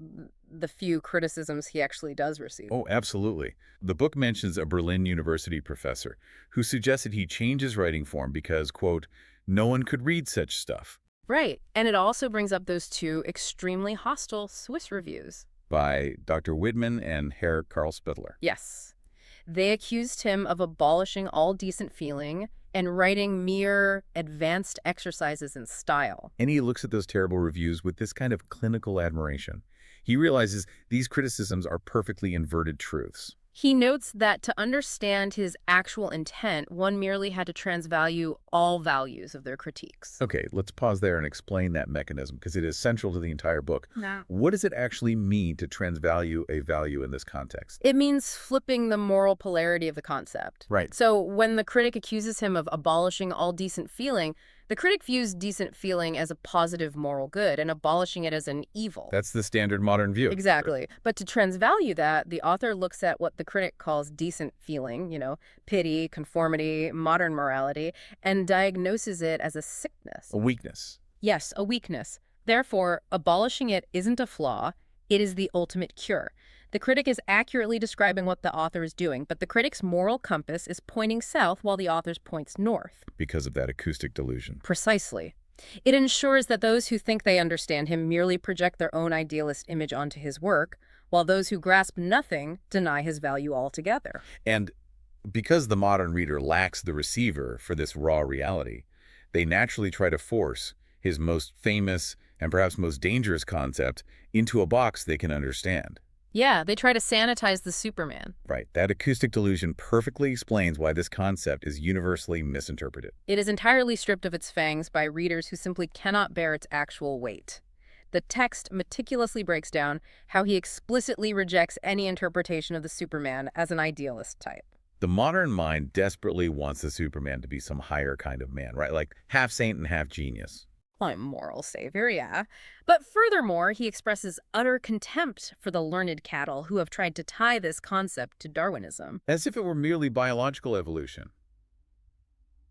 the few criticisms he actually does receive. Oh, absolutely. The book mentions a Berlin University professor who suggested he change his writing form because, quote, no one could read such stuff. Right. And it also brings up those 2 extremely hostile Swiss reviews. By Dr. Widman and Herr Karl Spittler. Yes. They accused him of abolishing all decent feeling and writing mere advanced exercises in style. And he looks at those terrible reviews with this kind of clinical admiration. He realizes these criticisms are perfectly inverted truths. He notes that to understand his actual intent, one merely had to transvalue all values of their critiques. Okay, let's pause there and explain that mechanism, because it is central to the entire book. No. What does it actually mean to transvalue a value in this context? It means flipping the moral polarity of the concept. Right. So when the critic accuses him of abolishing all decent feeling, the critic views decent feeling as a positive moral good and abolishing it as an evil. That's the standard modern view. Exactly. But to transvalue that, the author looks at what the critic calls decent feeling, pity, conformity, modern morality, and diagnoses it as a sickness. A weakness. Yes, a weakness. Therefore, abolishing it isn't a flaw, it is the ultimate cure. The critic is accurately describing what the author is doing, but the critic's moral compass is pointing south while the author's points north. Because of that acoustic delusion. Precisely. It ensures that those who think they understand him merely project their own idealist image onto his work, while those who grasp nothing deny his value altogether. And because the modern reader lacks the receiver for this raw reality, they naturally try to force his most famous and perhaps most dangerous concept into a box they can understand. Yeah, they try to sanitize the Superman. Right. That acoustic delusion perfectly explains why this concept is universally misinterpreted. It is entirely stripped of its fangs by readers who simply cannot bear its actual weight. The text meticulously breaks down how he explicitly rejects any interpretation of the Superman as an idealist type. The modern mind desperately wants the Superman to be some higher kind of man, right? Like half saint and half genius. I'm moral savior, yeah. But furthermore, he expresses utter contempt for the learned cattle who have tried to tie this concept to Darwinism. As if it were merely biological evolution.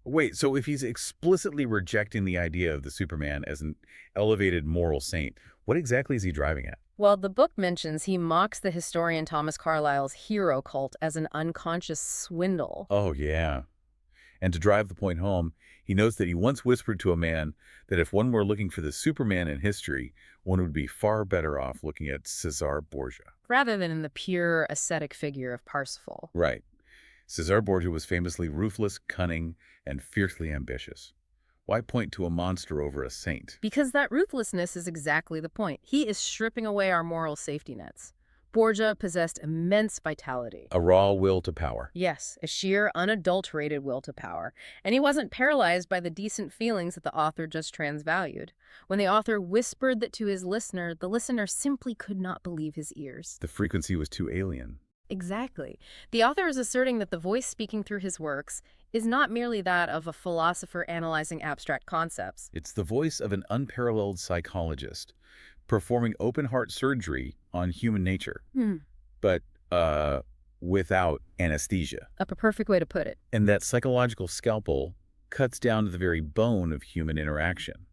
Wait, so if he's explicitly rejecting the idea of the Superman as an elevated moral saint, what exactly is he driving at? Well, the book mentions he mocks the historian Thomas Carlyle's hero cult as an unconscious swindle. Oh, yeah. And to drive the point home, he notes that he once whispered to a man that if one were looking for the Superman in history, one would be far better off looking at Cesar Borgia. Rather than in the pure ascetic figure of Parsifal. Right. Cesar Borgia was famously ruthless, cunning, and fiercely ambitious. Why point to a monster over a saint? Because that ruthlessness is exactly the point. He is stripping away our moral safety nets. Borgia possessed immense vitality. A raw will to power. Yes, a sheer, unadulterated will to power. And he wasn't paralyzed by the decent feelings that the author just transvalued. When the author whispered that to his listener, the listener simply could not believe his ears. The frequency was too alien. Exactly. The author is asserting that the voice speaking through his works is not merely that of a philosopher analyzing abstract concepts. It's the voice of an unparalleled psychologist performing open-heart surgery on human nature, but without anesthesia. A perfect way to put it. And that psychological scalpel cuts down to the very bone of human interaction.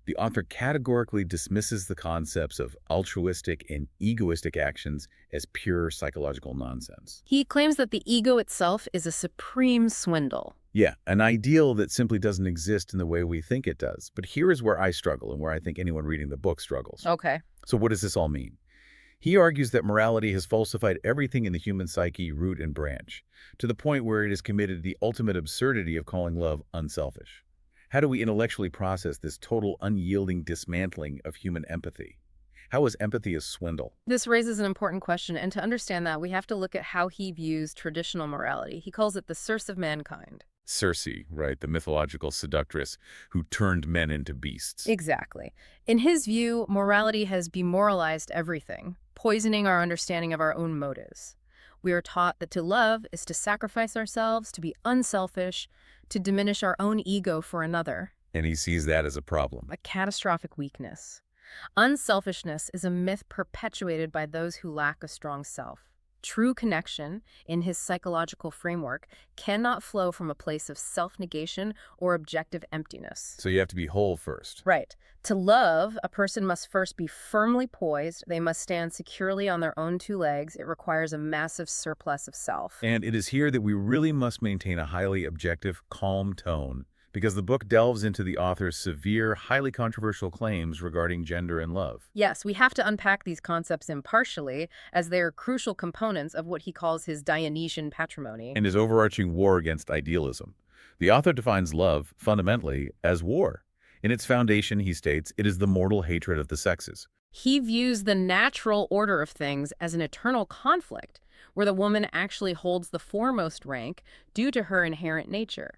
The author categorically dismisses the concepts of altruistic and egoistic actions as pure psychological nonsense. He claims that the ego itself is a supreme swindle. Yeah, an ideal that simply doesn't exist in the way we think it does. But here is where I struggle and where I think anyone reading the book struggles. Okay. So what does this all mean? He argues that morality has falsified everything in the human psyche, root and branch, to the point where it has committed the ultimate absurdity of calling love unselfish. How do we intellectually process this total unyielding dismantling of human empathy? How is empathy a swindle? This raises an important question, and to understand that, we have to look at how he views traditional morality. He calls it the source of mankind. Circe, right, the mythological seductress who turned men into beasts. Exactly. In his view, morality has demoralized everything, poisoning our understanding of our own motives. We are taught that to love is to sacrifice ourselves, to be unselfish, to diminish our own ego for another. And he sees that as a problem. A catastrophic weakness. Unselfishness is a myth perpetuated by those who lack a strong self. True connection, in his psychological framework, cannot flow from a place of self-negation or objective emptiness. So you have to be whole first. Right. To love, a person must first be firmly poised. They must stand securely on their own two legs. It requires a massive surplus of self. And it is here that we really must maintain a highly objective, calm tone, because the book delves into the author's severe, highly controversial claims regarding gender and love. Yes, we have to unpack these concepts impartially, as they are crucial components of what he calls his Dionysian patrimony. And his overarching war against idealism. The author defines love, fundamentally, as war. In its foundation, he states, it is the mortal hatred of the sexes. He views the natural order of things as an eternal conflict, where the woman actually holds the foremost rank due to her inherent nature.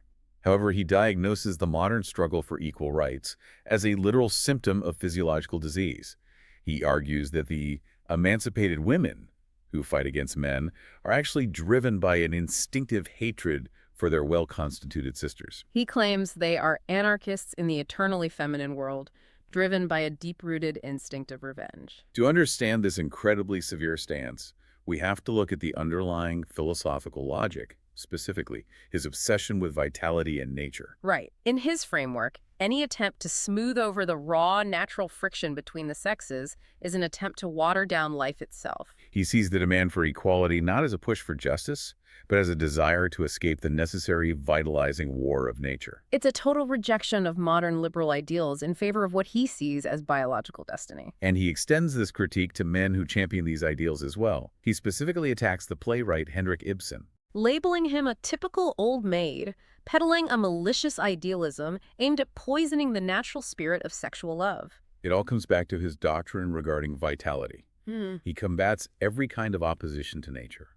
However, he diagnoses the modern struggle for equal rights as a literal symptom of physiological disease. He argues that the emancipated women who fight against men are actually driven by an instinctive hatred for their well-constituted sisters. He claims they are anarchists in the eternally feminine world, driven by a deep-rooted instinct of revenge. To understand this incredibly severe stance, we have to look at the underlying philosophical logic. Specifically, his obsession with vitality and nature. Right. In his framework, any attempt to smooth over the raw, natural friction between the sexes is an attempt to water down life itself. He sees the demand for equality not as a push for justice, but as a desire to escape the necessary vitalizing war of nature. It's a total rejection of modern liberal ideals in favor of what he sees as biological destiny. And he extends this critique to men who champion these ideals as well. He specifically attacks the playwright Henrik Ibsen, labeling him a typical old maid, peddling a malicious idealism aimed at poisoning the natural spirit of sexual love. It all comes back to his doctrine regarding vitality. He combats every kind of opposition to nature.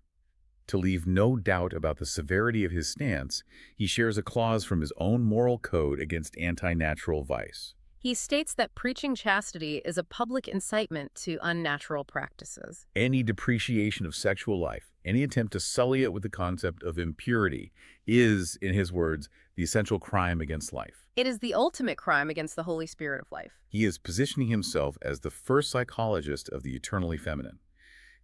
To leave no doubt about the severity of his stance, he shares a clause from his own moral code against anti-natural vice. He states that preaching chastity is a public incitement to unnatural practices. Any depreciation of sexual life, any attempt to sully it with the concept of impurity is, in his words, the essential crime against life. It is the ultimate crime against the Holy Spirit of life. He is positioning himself as the first psychologist of the eternally feminine,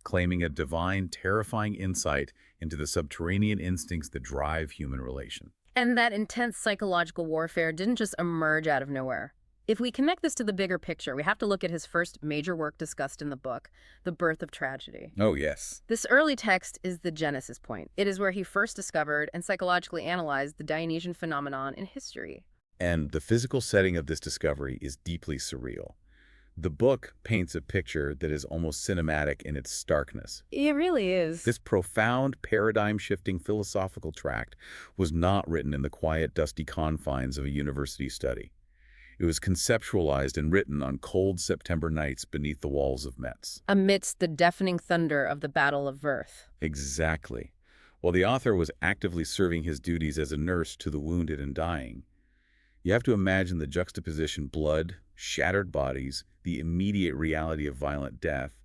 claiming a divine, terrifying insight into the subterranean instincts that drive human relation. And that intense psychological warfare didn't just emerge out of nowhere. If we connect this to the bigger picture, we have to look at his first major work discussed in the book, The Birth of Tragedy. Oh, yes. This early text is the genesis point. It is where he first discovered and psychologically analyzed the Dionysian phenomenon in history. And the physical setting of this discovery is deeply surreal. The book paints a picture that is almost cinematic in its starkness. It really is. This profound, paradigm-shifting philosophical tract was not written in the quiet, dusty confines of a university study. It was conceptualized and written on cold September nights beneath the walls of Metz. Amidst the deafening thunder of the Battle of Worth. Exactly. While the author was actively serving his duties as a nurse to the wounded and dying, you have to imagine the juxtaposition: blood, shattered bodies, the immediate reality of violent death,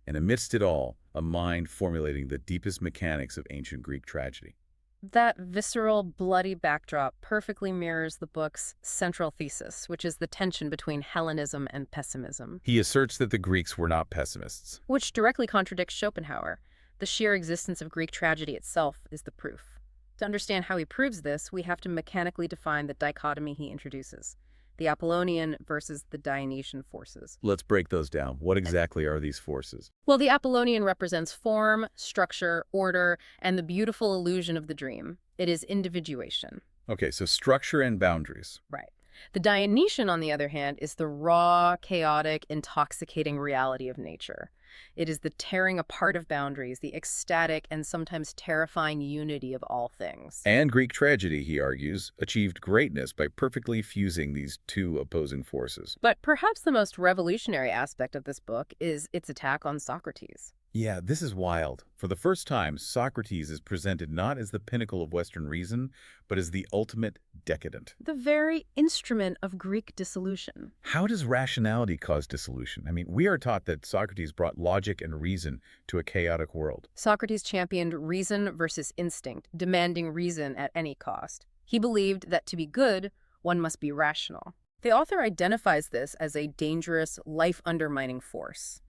and amidst it all, a mind formulating the deepest mechanics of ancient Greek tragedy. That visceral, bloody backdrop perfectly mirrors the book's central thesis, which is the tension between Hellenism and pessimism, He asserts that the Greeks were not pessimists. which directly contradicts Schopenhauer. The sheer existence of Greek tragedy itself is the proof. To understand how he proves this, we have to mechanically define the dichotomy he introduces: the Apollonian versus the Dionysian forces. Let's break those down. What exactly are these forces? Well, the Apollonian represents form, structure, order, and the beautiful illusion of the dream. It is individuation. Okay, so structure and boundaries. Right. The Dionysian, on the other hand, is the raw, chaotic, intoxicating reality of nature. It is the tearing apart of boundaries, the ecstatic and sometimes terrifying unity of all things. And Greek tragedy, he argues, achieved greatness by perfectly fusing these two opposing forces. But perhaps the most revolutionary aspect of this book is its attack on Socrates. Yeah, this is wild. For the first time, Socrates is presented not as the pinnacle of Western reason, but as the ultimate decadent. The very instrument of Greek dissolution. How does rationality cause dissolution? I mean, we are taught that Socrates brought logic and reason to a chaotic world. Socrates championed reason versus instinct, demanding reason at any cost. He believed that to be good, one must be rational. The author identifies this as a dangerous, life-undermining force.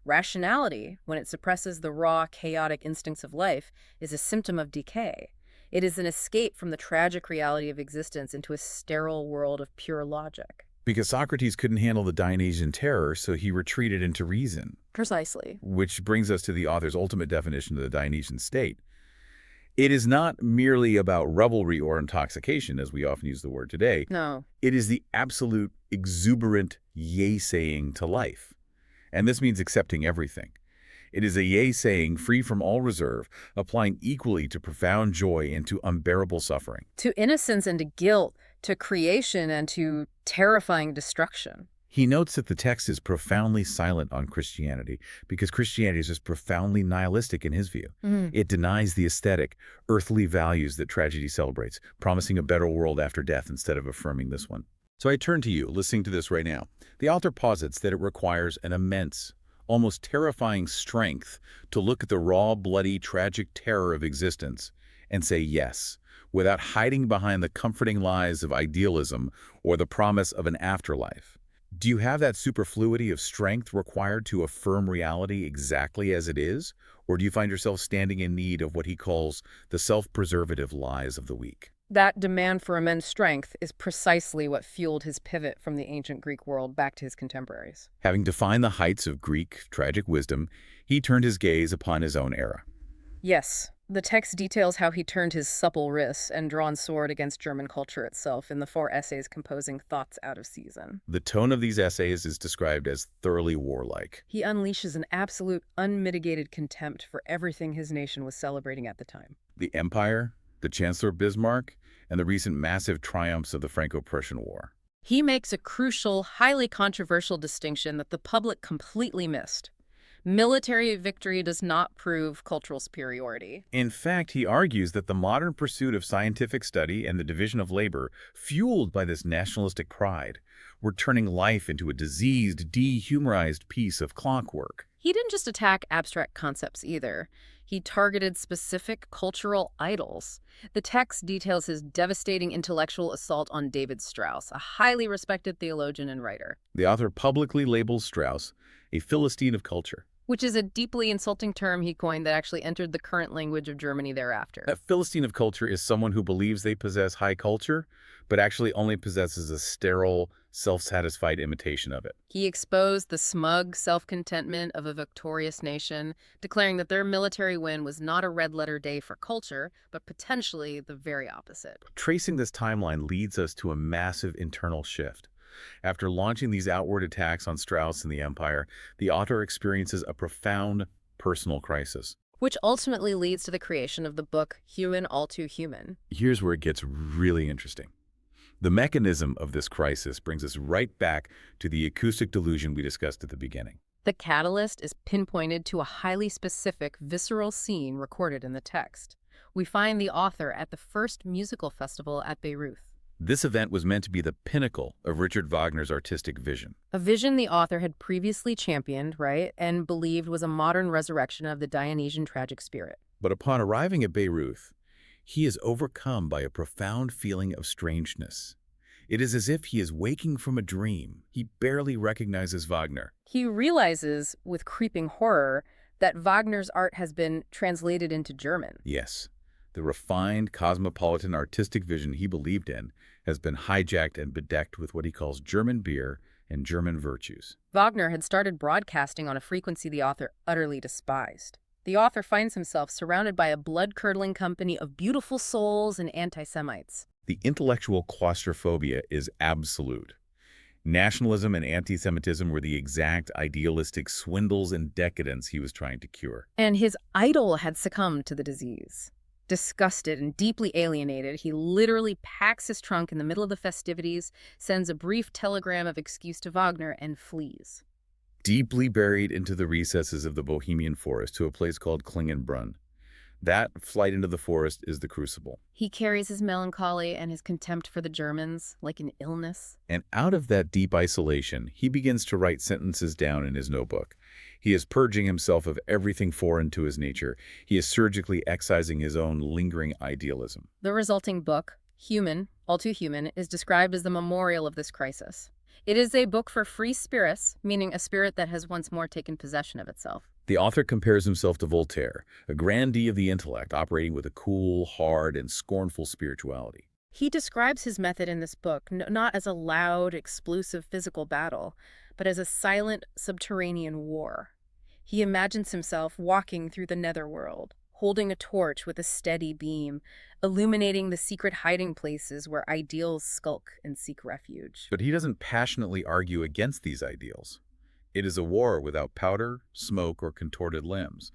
Rationality, when it suppresses the raw, chaotic instincts of life, is a symptom of decay. It is an escape from the tragic reality of existence into a sterile world of pure logic. Because Socrates couldn't handle the Dionysian terror, so he retreated into reason. Precisely. Which brings us to the author's ultimate definition of the Dionysian state. It is not merely about revelry or intoxication, as we often use the word today. No. It is the absolute, exuberant yay-saying to life. And this means accepting everything. It is a yay-saying free from all reserve, applying equally to profound joy and to unbearable suffering. To innocence and to guilt, to creation and to terrifying destruction. He notes that the text is profoundly silent on Christianity because Christianity is just profoundly nihilistic in his view. It denies the aesthetic, earthly values that tragedy celebrates, promising a better world after death instead of affirming this one. So I turn to you, listening to this right now. The author posits that it requires an immense, almost terrifying strength to look at the raw, bloody, tragic terror of existence and say yes, without hiding behind the comforting lies of idealism or the promise of an afterlife. Do you have that superfluity of strength required to affirm reality exactly as it is? Or do you find yourself standing in need of what he calls the self-preservative lies of the weak? That demand for immense strength is precisely what fueled his pivot from the ancient Greek world back to his contemporaries. Having defined the heights of Greek tragic wisdom, he turned his gaze upon his own era. Yes, the text details how he turned his supple wrists and drawn sword against German culture itself in the 4 essays composing Thoughts Out of Season. The tone of these essays is described as thoroughly warlike. He unleashes an absolute, unmitigated contempt for everything his nation was celebrating at the time. The Empire, the Chancellor Bismarck, and the recent massive triumphs of the Franco-Prussian War. He makes a crucial, highly controversial distinction that the public completely missed. Military victory does not prove cultural superiority. In fact, he argues that the modern pursuit of scientific study and the division of labor, fueled by this nationalistic pride, were turning life into a diseased, dehumanized piece of clockwork. He didn't just attack abstract concepts either. He targeted specific cultural idols. The text details his devastating intellectual assault on David Strauss, a highly respected theologian and writer. The author publicly labels Strauss a Philistine of culture. Which is a deeply insulting term he coined that actually entered the current language of Germany thereafter. A Philistine of culture is someone who believes they possess high culture, but actually only possesses a sterile, self-satisfied imitation of it. He exposed the smug self-contentment of a victorious nation, declaring that their military win was not a red-letter day for culture, but potentially the very opposite. Tracing this timeline leads us to a massive internal shift. After launching these outward attacks on Strauss and the Empire, the author experiences a profound personal crisis. Which ultimately leads to the creation of the book Human All Too Human. Here's where it gets really interesting. The mechanism of this crisis brings us right back to the acoustic delusion we discussed at the beginning. The catalyst is pinpointed to a highly specific, visceral scene recorded in the text. We find the author at the first musical festival at Bayreuth. This event was meant to be the pinnacle of Richard Wagner's artistic vision. A vision the author had previously championed, right, and believed was a modern resurrection of the Dionysian tragic spirit. But upon arriving at Bayreuth, he is overcome by a profound feeling of strangeness. It is as if he is waking from a dream. He barely recognizes Wagner. He realizes, with creeping horror, that Wagner's art has been translated into German. Yes, the refined, cosmopolitan artistic vision he believed in has been hijacked and bedecked with what he calls German beer and German virtues. Wagner had started broadcasting on a frequency the author utterly despised. The author finds himself surrounded by a blood-curdling company of beautiful souls and anti-Semites. The intellectual claustrophobia is absolute. Nationalism and anti-Semitism were the exact idealistic swindles and decadence he was trying to cure. And his idol had succumbed to the disease. Disgusted and deeply alienated, he literally packs his trunk in the middle of the festivities, sends a brief telegram of excuse to Wagner, and flees. Deeply buried into the recesses of the Bohemian forest to a place called Klingenbrunn. That flight into the forest is the crucible. He carries his melancholy and his contempt for the Germans like an illness. And out of that deep isolation, he begins to write sentences down in his notebook. He is purging himself of everything foreign to his nature. He is surgically excising his own lingering idealism. The resulting book, Human, All Too Human, is described as the memorial of this crisis. It is a book for free spirits, meaning a spirit that has once more taken possession of itself. The author compares himself to Voltaire, a grandee of the intellect operating with a cool, hard, and scornful spirituality. He describes his method in this book not as a loud, explosive physical battle, but as a silent, subterranean war. He imagines himself walking through the netherworld, holding a torch with a steady beam, illuminating the secret hiding places where ideals skulk and seek refuge. But he doesn't passionately argue against these ideals. It is a war without powder, smoke, or contorted limbs.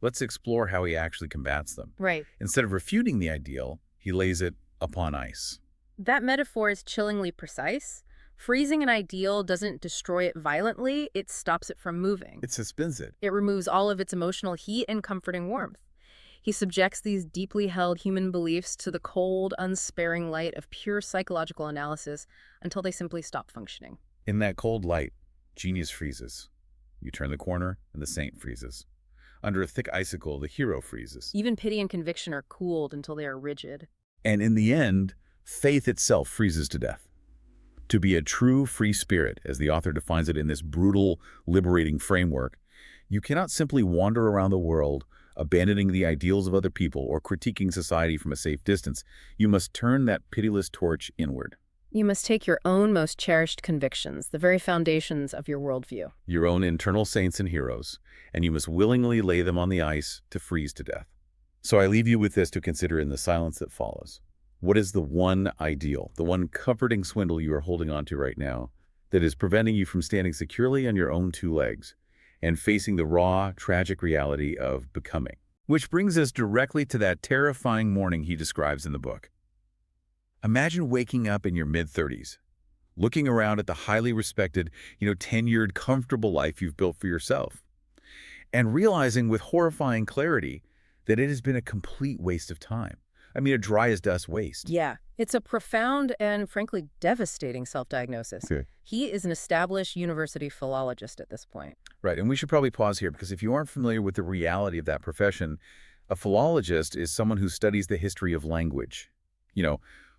Let's explore how he actually combats them. Right. Instead of refuting the ideal, he lays it upon ice. That metaphor is chillingly precise. Freezing an ideal doesn't destroy it violently, it stops it from moving. It suspends it. It removes all of its emotional heat and comforting warmth. He subjects these deeply held human beliefs to the cold, unsparing light of pure psychological analysis until they simply stop functioning. In that cold light, genius freezes. You turn the corner, and the saint freezes. Under a thick icicle, the hero freezes. Even pity and conviction are cooled until they are rigid. And in the end, faith itself freezes to death. To be a true free spirit, as the author defines it in this brutal, liberating framework, you cannot simply wander around the world, abandoning the ideals of other people or critiquing society from a safe distance. You must turn that pitiless torch inward. You must take your own most cherished convictions, the very foundations of your worldview. Your own internal saints and heroes, and you must willingly lay them on the ice to freeze to death. So I leave you with this to consider in the silence that follows. What is the one ideal, the one comforting swindle you are holding on to right now that is preventing you from standing securely on your own two legs and facing the raw, tragic reality of becoming? Which brings us directly to that terrifying morning he describes in the book. Imagine waking up in your mid-30s, looking around at the highly respected, tenured, comfortable life you've built for yourself, and realizing with horrifying clarity that it has been a complete waste of time. I mean, a dry-as-dust waste. Yeah, it's a profound and, frankly, devastating self-diagnosis. Okay. He is an established university philologist at this point. Right, and we should probably pause here because if you aren't familiar with the reality of that profession, a philologist is someone who studies the history of language,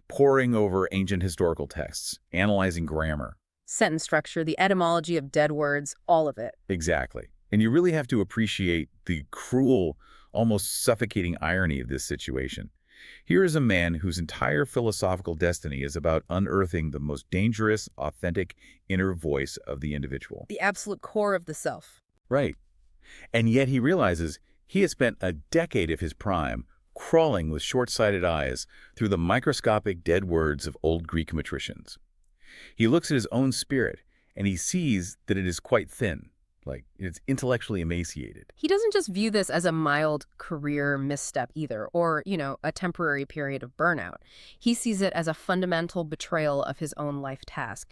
poring over ancient historical texts, analyzing grammar. Sentence structure, the etymology of dead words, all of it. Exactly. And you really have to appreciate the cruel, almost suffocating irony of this situation. Here is a man whose entire philosophical destiny is about unearthing the most dangerous, authentic inner voice of the individual. The absolute core of the self. Right. And yet he realizes he has spent a decade of his prime crawling with short-sighted eyes through the microscopic dead words of old Greek metricians. He looks at his own spirit, and he sees that it is quite thin, like it's intellectually emaciated. He doesn't just view this as a mild career misstep either, or, a temporary period of burnout. He sees it as a fundamental betrayal of his own life task.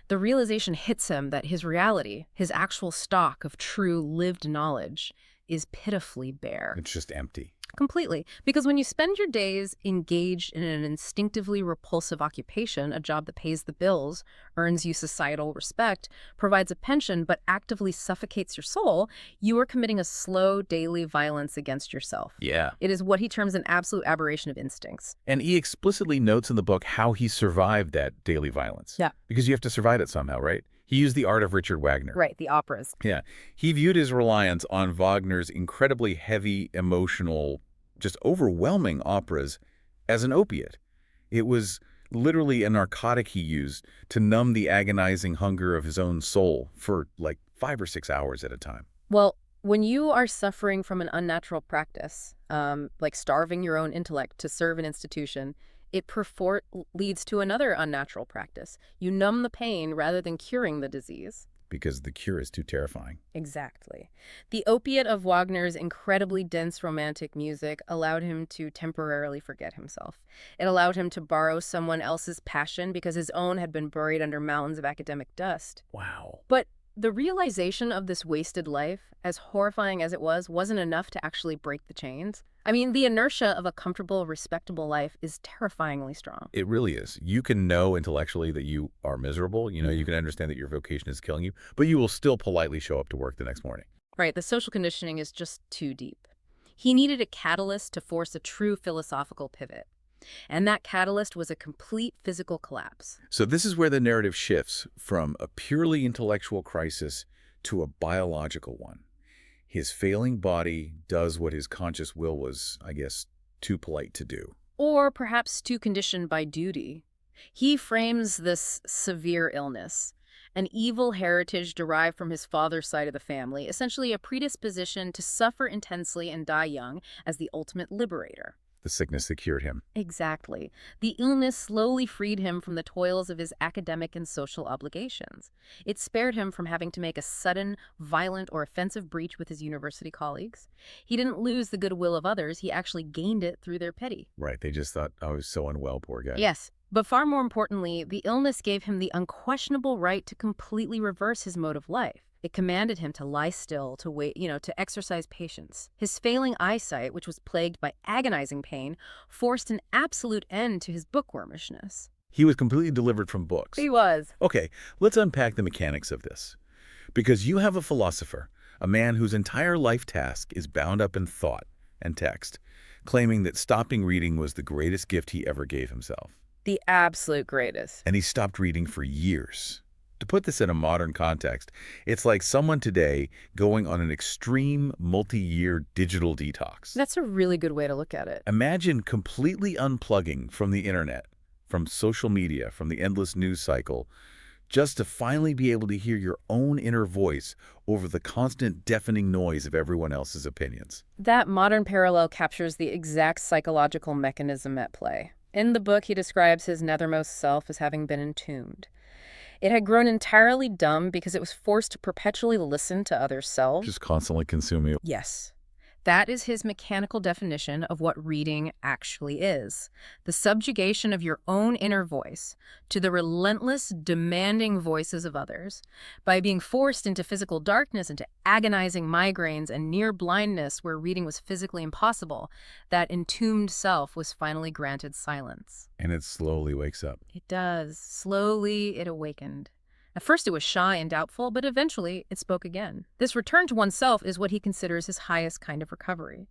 The realization hits him that his reality, his actual stock of true lived knowledge, is pitifully bare. It's just empty. Completely. Because when you spend your days engaged in an instinctively repulsive occupation, a job that pays the bills, earns you societal respect, provides a pension, but actively suffocates your soul, you are committing a slow daily violence against yourself. Yeah. It is what he terms an absolute aberration of instincts. And he explicitly notes in the book how he survived that daily violence. Yeah. Because you have to survive it somehow, right? He used the art of Richard Wagner. Right, the operas. Yeah. He viewed his reliance on Wagner's incredibly heavy, emotional, just overwhelming operas as an opiate. It was literally a narcotic he used to numb the agonizing hunger of his own soul for like 5 or 6 hours at a time. Well, when you are suffering from an unnatural practice, like starving your own intellect to serve an institution, it leads to another unnatural practice. You numb the pain rather than curing the disease. Because the cure is too terrifying. Exactly. The opiate of Wagner's incredibly dense romantic music allowed him to temporarily forget himself. It allowed him to borrow someone else's passion because his own had been buried under mountains of academic dust. Wow. But the realization of this wasted life, as horrifying as it was, wasn't enough to actually break the chains. I mean, the inertia of a comfortable, respectable life is terrifyingly strong. It really is. You can know intellectually that you are miserable. You can understand that your vocation is killing you, but you will still politely show up to work the next morning. Right, the social conditioning is just too deep. He needed a catalyst to force a true philosophical pivot. And that catalyst was a complete physical collapse. So this is where the narrative shifts from a purely intellectual crisis to a biological one. His failing body does what his conscious will was, I guess, too polite to do. Or perhaps too conditioned by duty. He frames this severe illness, an evil heritage derived from his father's side of the family, essentially a predisposition to suffer intensely and die young, as the ultimate liberator. The sickness that cured him. Exactly. The illness slowly freed him from the toils of his academic and social obligations. It spared him from having to make a sudden, violent, or offensive breach with his university colleagues. He didn't lose the goodwill of others. He actually gained it through their pity. Right. They just thought, oh, he's so unwell, poor guy. Yes. But far more importantly, the illness gave him the unquestionable right to completely reverse his mode of life. It commanded him to lie still, to wait, to exercise patience. His failing eyesight, which was plagued by agonizing pain, forced an absolute end to his bookwormishness. He was completely delivered from books. He was. Okay, let's unpack the mechanics of this. Because you have a philosopher, a man whose entire life task is bound up in thought and text, claiming that stopping reading was the greatest gift he ever gave himself. The absolute greatest. And he stopped reading for years. To put this in a modern context, it's like someone today going on an extreme multi-year digital detox. That's a really good way to look at it. Imagine completely unplugging from the internet, from social media, from the endless news cycle, just to finally be able to hear your own inner voice over the constant deafening noise of everyone else's opinions. That modern parallel captures the exact psychological mechanism at play. In the book, he describes his nethermost self as having been entombed. It had grown entirely dumb because it was forced to perpetually listen to other selves. Just constantly consuming it. Yes. That is his mechanical definition of what reading actually is. The subjugation of your own inner voice to the relentless, demanding voices of others. By being forced into physical darkness, into agonizing migraines and near blindness where reading was physically impossible, that entombed self was finally granted silence. And it slowly wakes up. It does. Slowly, it awakened. At first it was shy and doubtful, but eventually it spoke again. This return to oneself is what he considers his highest kind of recovery.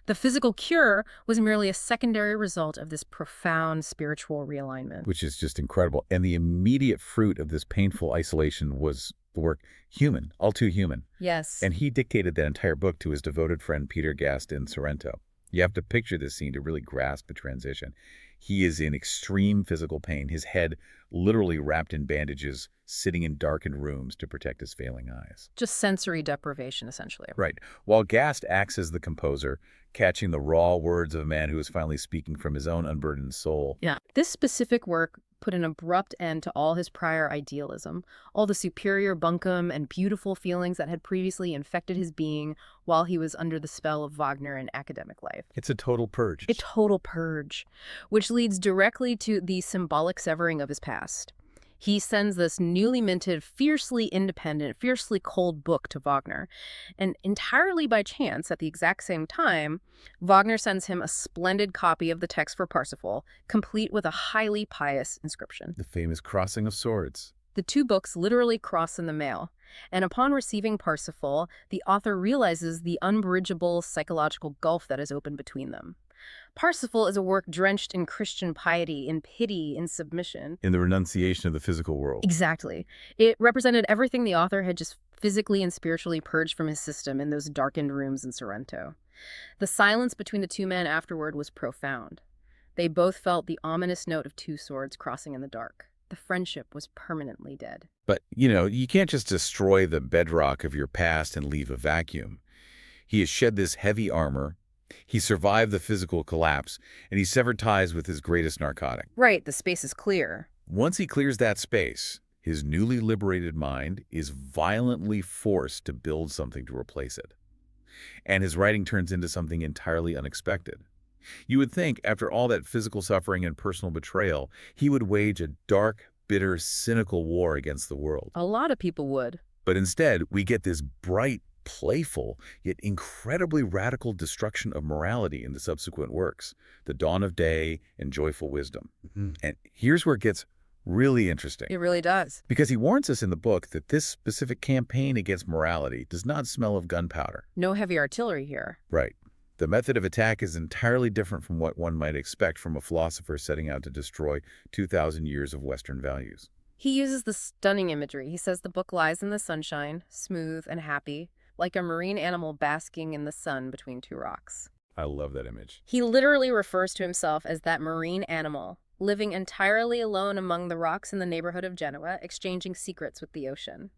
The physical cure was merely a secondary result of this profound spiritual realignment. Which is just incredible. And the immediate fruit of this painful isolation was the work Human, All Too Human. Yes. And he dictated that entire book to his devoted friend Peter Gast in Sorrento. You have to picture this scene to really grasp the transition. He is in extreme physical pain, his head literally wrapped in bandages, sitting in darkened rooms to protect his failing eyes. Just sensory deprivation, essentially. Right. While Gast acts as the composer, catching the raw words of a man who is finally speaking from his own unburdened soul. Yeah. This specific work put an abrupt end to all his prior idealism, all the superior bunkum and beautiful feelings that had previously infected his being while he was under the spell of Wagner in academic life. It's a total purge. A total purge, which leads directly to the symbolic severing of his past. He sends this newly minted, fiercely independent, fiercely cold book to Wagner. And entirely by chance, at the exact same time, Wagner sends him a splendid copy of the text for Parsifal, complete with a highly pious inscription. The famous crossing of swords. The two books literally cross in the mail. And upon receiving Parsifal, the author realizes the unbridgeable psychological gulf that is open between them. Parsifal is a work drenched in Christian piety, in pity, in submission. In the renunciation of the physical world. Exactly. It represented everything the author had just physically and spiritually purged from his system in those darkened rooms in Sorrento. The silence between the two men afterward was profound. They both felt the ominous note of two swords crossing in the dark. The friendship was permanently dead. But, you can't just destroy the bedrock of your past and leave a vacuum. He has shed this heavy armor. He survived the physical collapse, and he severed ties with his greatest narcotic. Right, the space is clear. Once he clears that space, his newly liberated mind is violently forced to build something to replace it. And his writing turns into something entirely unexpected. You would think, after all that physical suffering and personal betrayal, he would wage a dark, bitter, cynical war against the world. A lot of people would. But instead, we get this bright, playful, yet incredibly radical destruction of morality in the subsequent works, The Dawn of Day and Joyful Wisdom. And here's where it gets really interesting. It really does. Because he warns us in the book that this specific campaign against morality does not smell of gunpowder. No heavy artillery here. Right. The method of attack is entirely different from what one might expect from a philosopher setting out to destroy 2,000 years of Western values. He uses the stunning imagery. He says the book lies in the sunshine, smooth and happy, like a marine animal basking in the sun between two rocks. I love that image. He literally refers to himself as that marine animal, living entirely alone among the rocks in the neighborhood of Genoa, exchanging secrets with the ocean.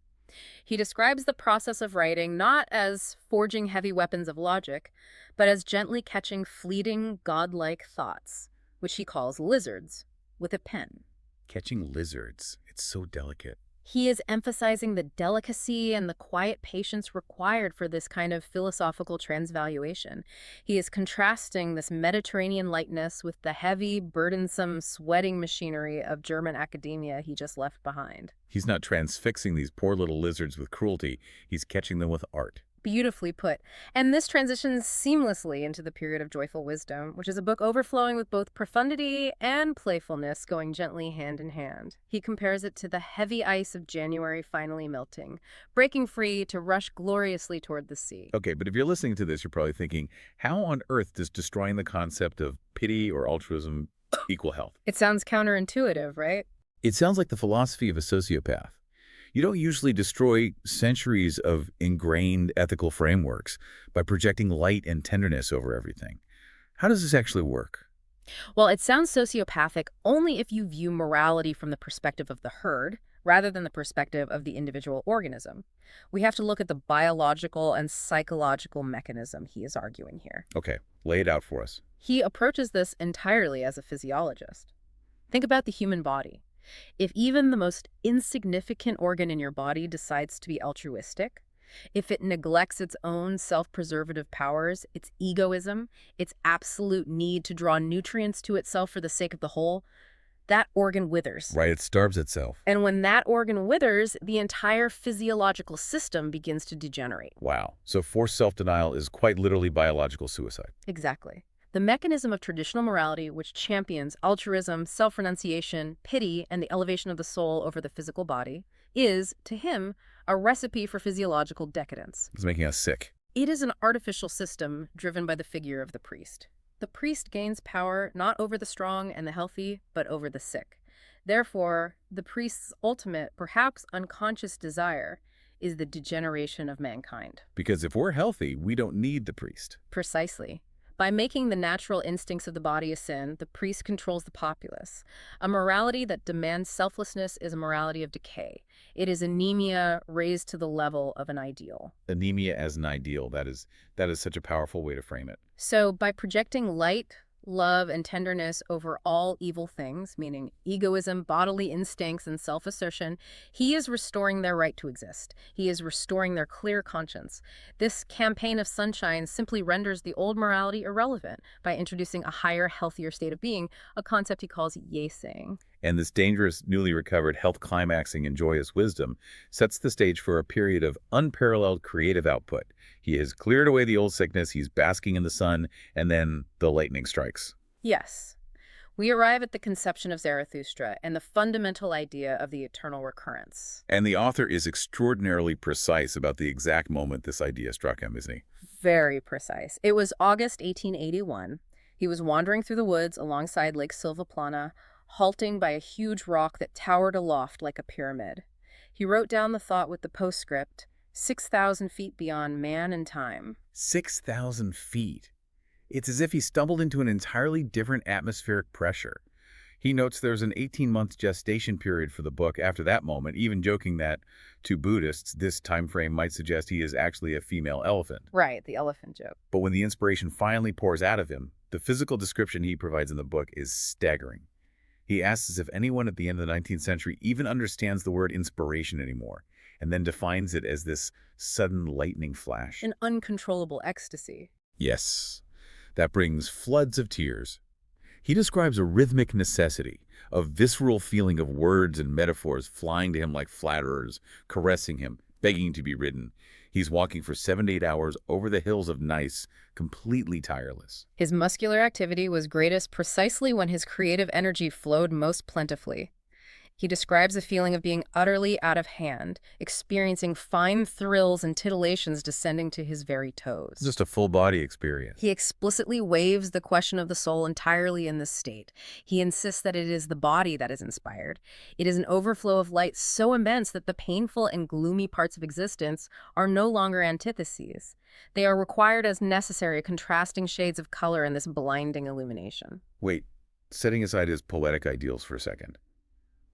He describes the process of writing not as forging heavy weapons of logic, but as gently catching fleeting, godlike thoughts, which he calls lizards, with a pen. Catching lizards. It's so delicate. He is emphasizing the delicacy and the quiet patience required for this kind of philosophical transvaluation. He is contrasting this Mediterranean lightness with the heavy, burdensome, sweating machinery of German academia he just left behind. He's not transfixing these poor little lizards with cruelty. He's catching them with art. Beautifully put. And this transitions seamlessly into the period of Joyful Wisdom, which is a book overflowing with both profundity and playfulness going gently hand in hand. He compares it to the heavy ice of January finally melting, breaking free to rush gloriously toward the sea. Okay, but if you're listening to this, you're probably thinking, how on earth does destroying the concept of pity or altruism equal health? It sounds counterintuitive, right? It sounds like the philosophy of a sociopath. You don't usually destroy centuries of ingrained ethical frameworks by projecting light and tenderness over everything. How does this actually work? Well, it sounds sociopathic only if you view morality from the perspective of the herd, rather than the perspective of the individual organism. We have to look at the biological and psychological mechanism he is arguing here. Okay, lay it out for us. He approaches this entirely as a physiologist. Think about the human body. If even the most insignificant organ in your body decides to be altruistic, if it neglects its own self-preservative powers, its egoism, its absolute need to draw nutrients to itself for the sake of the whole, that organ withers. Right, it starves itself. And when that organ withers, the entire physiological system begins to degenerate. Wow. So forced self-denial is quite literally biological suicide. Exactly. The mechanism of traditional morality, which champions altruism, self-renunciation, pity, and the elevation of the soul over the physical body, is, to him, a recipe for physiological decadence. It's making us sick. It is an artificial system driven by the figure of the priest. The priest gains power not over the strong and the healthy, but over the sick. Therefore, the priest's ultimate, perhaps unconscious desire is the degeneration of mankind. Because if we're healthy, we don't need the priest. Precisely. By making the natural instincts of the body a sin, the priest controls the populace. A morality that demands selflessness is a morality of decay. It is anemia raised to the level of an ideal. Anemia as an ideal, that is such a powerful way to frame it. So, by projecting light, love, and tenderness over all evil things, meaning egoism, bodily instincts, and self assertion, he is restoring their right to exist. He is restoring their clear conscience. This campaign of sunshine simply renders the old morality irrelevant by introducing a higher, healthier state of being, a concept he calls yesing. And this dangerous, newly recovered health climaxing in joyous wisdom sets the stage for a period of unparalleled creative output. He has cleared away the old sickness, he's basking in the sun, and then the lightning strikes. Yes. We arrive at the conception of Zarathustra and the fundamental idea of the eternal recurrence. And the author is extraordinarily precise about the exact moment this idea struck him, isn't he? Very precise. It was August 1881. He was wandering through the woods alongside Lake Silvaplana, halting by a huge rock that towered aloft like a pyramid. He wrote down the thought with the postscript, 6,000 feet beyond man and time. 6,000 feet. It's as if he stumbled into an entirely different atmospheric pressure. He notes there's an 18-month gestation period for the book after that moment, even joking that, to Buddhists, this time frame might suggest he is actually a female elephant. Right, the elephant joke. But when the inspiration finally pours out of him, the physical description he provides in the book is staggering. He asks as if anyone at the end of the 19th century even understands the word inspiration anymore, and then defines it as this sudden lightning flash. An uncontrollable ecstasy. Yes, that brings floods of tears. He describes a rhythmic necessity, a visceral feeling of words and metaphors flying to him like flatterers, caressing him, begging to be ridden. He's walking for 7 to 8 hours over the hills of Nice, completely tireless. His muscular activity was greatest precisely when his creative energy flowed most plentifully. He describes a feeling of being utterly out of hand, experiencing fine thrills and titillations descending to his very toes. Just a full-body experience. He explicitly waives the question of the soul entirely in this state. He insists that it is the body that is inspired. It is an overflow of light so immense that the painful and gloomy parts of existence are no longer antitheses. They are required as necessary contrasting shades of color in this blinding illumination. Wait, setting aside his poetic ideals for a second.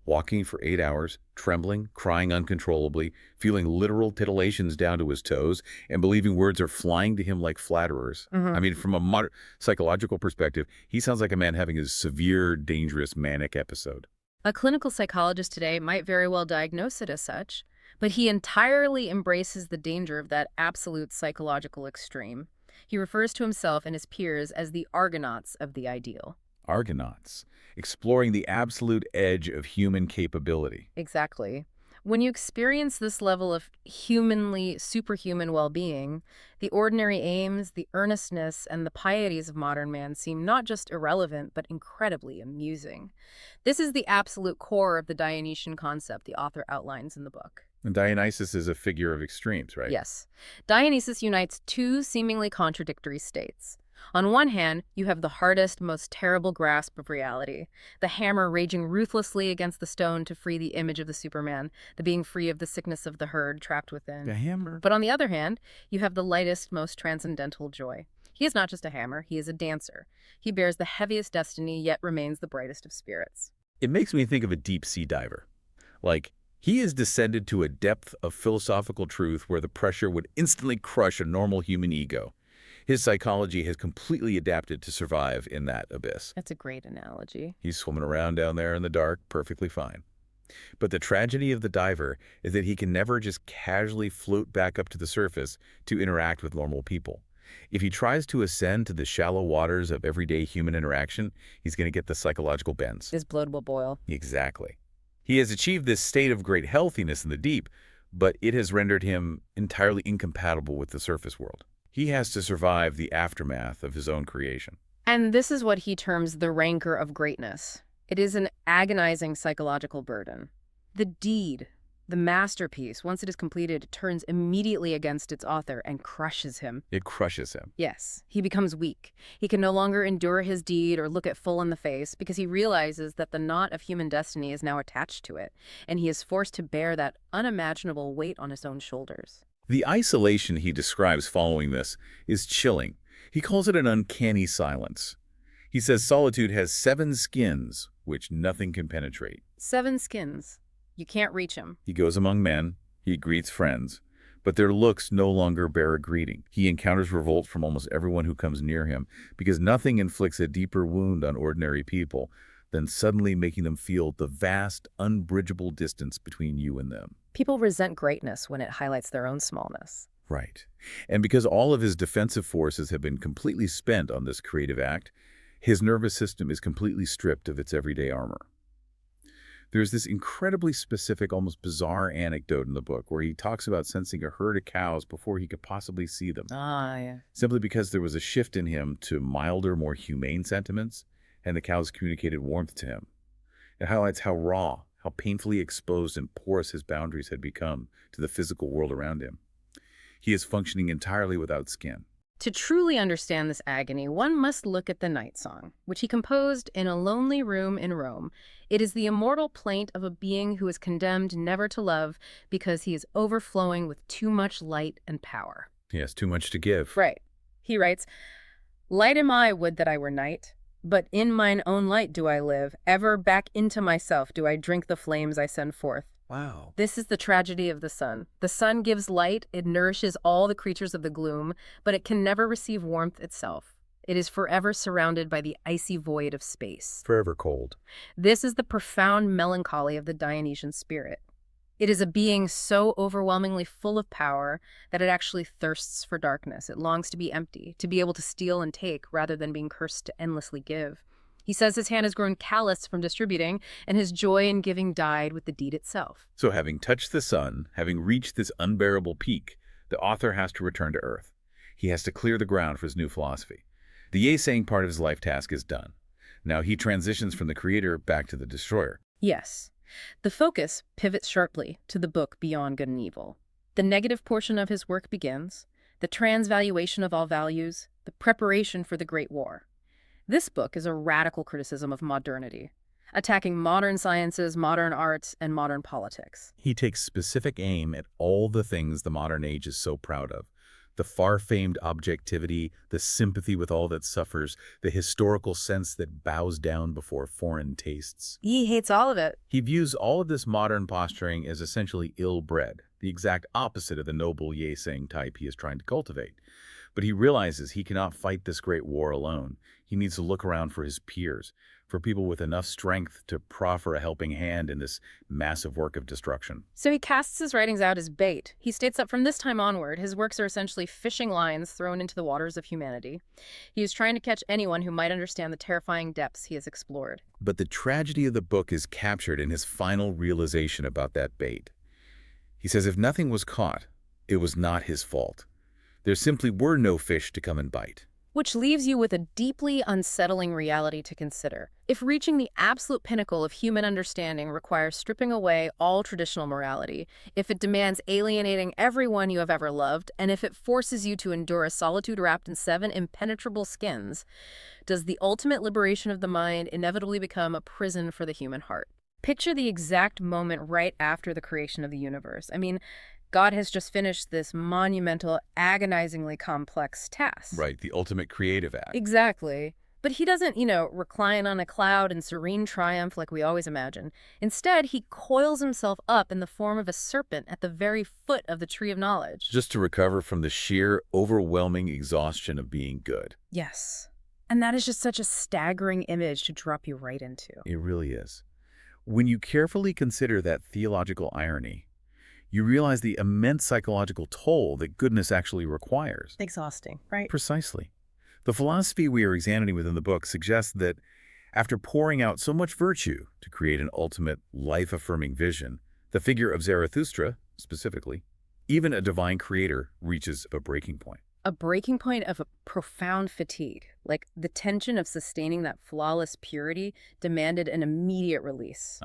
Walking for 8 hours, trembling, crying uncontrollably, feeling literal titillations down to his toes, and believing words are flying to him like flatterers. I mean, from a modern psychological perspective, he sounds like a man having a severe, dangerous, manic episode. A clinical psychologist today might very well diagnose it as such, but he entirely embraces the danger of that absolute psychological extreme. He refers to himself and his peers as the Argonauts of the ideal. Argonauts, exploring the absolute edge of human capability. Exactly. When you experience this level of humanly superhuman well-being, the ordinary aims, the earnestness, and the pieties of modern man seem not just irrelevant, but incredibly amusing. This is the absolute core of the Dionysian concept the author outlines in the book. And Dionysus is a figure of extremes, right? Yes. Dionysus unites two seemingly contradictory states. On one hand, you have the hardest, most terrible grasp of reality, the hammer raging ruthlessly against the stone to free the image of the Superman, the being free of the sickness of the herd trapped within. The hammer. But on the other hand, you have the lightest, most transcendental joy. He is not just a hammer, he is a dancer. He bears the heaviest destiny, yet remains the brightest of spirits. It makes me think of a deep-sea diver. Like, he has descended to a depth of philosophical truth where the pressure would instantly crush a normal human ego. His psychology has completely adapted to survive in that abyss. That's a great analogy. He's swimming around down there in the dark, perfectly fine. But the tragedy of the diver is that he can never just casually float back up to the surface to interact with normal people. If he tries to ascend to the shallow waters of everyday human interaction, he's going to get the psychological bends. His blood will boil. Exactly. He has achieved this state of great healthiness in the deep, but it has rendered him entirely incompatible with the surface world. He has to survive the aftermath of his own creation. And this is what he terms the rancor of greatness. It is an agonizing psychological burden. The deed, the masterpiece, once it is completed, turns immediately against its author and crushes him. It crushes him. Yes, he becomes weak. He can no longer endure his deed or look it full in the face because he realizes that the knot of human destiny is now attached to it, and he is forced to bear that unimaginable weight on his own shoulders. The isolation he describes following this is chilling. He calls it an uncanny silence. He says solitude has 7 skins, which nothing can penetrate. 7 skins. You can't reach him. He goes among men, he greets friends, but their looks no longer bear a greeting. He encounters revolt from almost everyone who comes near him, because nothing inflicts a deeper wound on ordinary people than suddenly making them feel the vast, unbridgeable distance between you and them. People resent greatness when it highlights their own smallness. Right. And because all of his defensive forces have been completely spent on this creative act, his nervous system is completely stripped of its everyday armor. There's this incredibly specific, almost bizarre anecdote in the book where he talks about sensing a herd of cows before he could possibly see them. Ah, yeah. Simply because there was a shift in him to milder, more humane sentiments, and the cows communicated warmth to him. It highlights how raw, how painfully exposed and porous his boundaries had become to the physical world around him. He is functioning entirely without skin. To truly understand this agony, one must look at the Night Song, which he composed in a lonely room in Rome. It is the immortal plaint of a being who is condemned never to love because he is overflowing with too much light and power. He has too much to give. Right. He writes, "Light am I, would that I were night, but in mine own light do I live. Ever back into myself do I drink the flames I send forth." Wow. This is the tragedy of the sun. The sun gives light, it nourishes all the creatures of the gloom, but it can never receive warmth itself. It is forever surrounded by the icy void of space. Forever cold. This is the profound melancholy of the Dionysian spirit. It is a being so overwhelmingly full of power that it actually thirsts for darkness. It longs to be empty, to be able to steal and take rather than being cursed to endlessly give. He says his hand has grown callous from distributing, and his joy in giving died with the deed itself. So having touched the sun, having reached this unbearable peak, the author has to return to Earth. He has to clear the ground for his new philosophy. The yay-saying part of his life task is done. Now he transitions from the creator back to the destroyer. Yes. The focus pivots sharply to the book Beyond Good and Evil. The negative portion of his work begins, the transvaluation of all values, the preparation for the Great War. This book is a radical criticism of modernity, attacking modern sciences, modern arts, and modern politics. He takes specific aim at all the things the modern age is so proud of. The far-famed objectivity, the sympathy with all that suffers, the historical sense that bows down before foreign tastes. He hates all of it. He views all of this modern posturing as essentially ill-bred, the exact opposite of the noble yay-saying type he is trying to cultivate. But he realizes he cannot fight this great war alone. He needs to look around for his peers, for people with enough strength to proffer a helping hand in this massive work of destruction. So he casts his writings out as bait. He states that from this time onward, his works are essentially fishing lines thrown into the waters of humanity. He is trying to catch anyone who might understand the terrifying depths he has explored. But the tragedy of the book is captured in his final realization about that bait. He says if nothing was caught, it was not his fault. There simply were no fish to come and bite. Which leaves you with a deeply unsettling reality to consider. If reaching the absolute pinnacle of human understanding requires stripping away all traditional morality, if it demands alienating everyone you have ever loved, and if it forces you to endure a solitude wrapped in 7 impenetrable skins, does the ultimate liberation of the mind inevitably become a prison for the human heart? Picture the exact moment right after the creation of the universe. God has just finished this monumental, agonizingly complex task. Right, the ultimate creative act. Exactly. But he doesn't, recline on a cloud in serene triumph like we always imagine. Instead, he coils himself up in the form of a serpent at the very foot of the tree of knowledge. Just to recover from the sheer, overwhelming exhaustion of being good. Yes. And that is just such a staggering image to drop you right into. It really is. When you carefully consider that theological irony, you realize the immense psychological toll that goodness actually requires. Exhausting, right? Precisely. The philosophy we are examining within the book suggests that after pouring out so much virtue to create an ultimate life-affirming vision, the figure of Zarathustra, specifically, even a divine creator reaches a breaking point. A breaking point of a profound fatigue, like the tension of sustaining that flawless purity demanded an immediate release.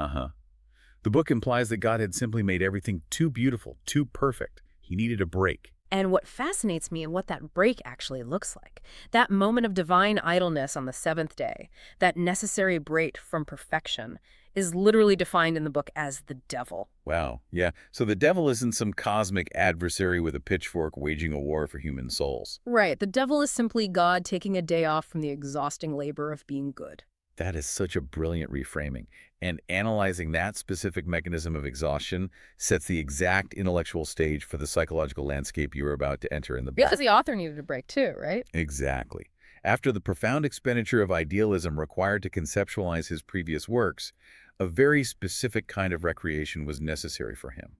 The book implies that God had simply made everything too beautiful, too perfect. He needed a break. And what fascinates me and what that break actually looks like, that moment of divine idleness on the seventh day, that necessary break from perfection, is literally defined in the book as the devil. Wow, yeah. So the devil isn't some cosmic adversary with a pitchfork waging a war for human souls. Right, the devil is simply God taking a day off from the exhausting labor of being good. That is such a brilliant reframing. And analyzing that specific mechanism of exhaustion sets the exact intellectual stage for the psychological landscape you are about to enter in the book. Because the author needed a break too, right? Exactly. After the profound expenditure of idealism required to conceptualize his previous works, a very specific kind of recreation was necessary for him.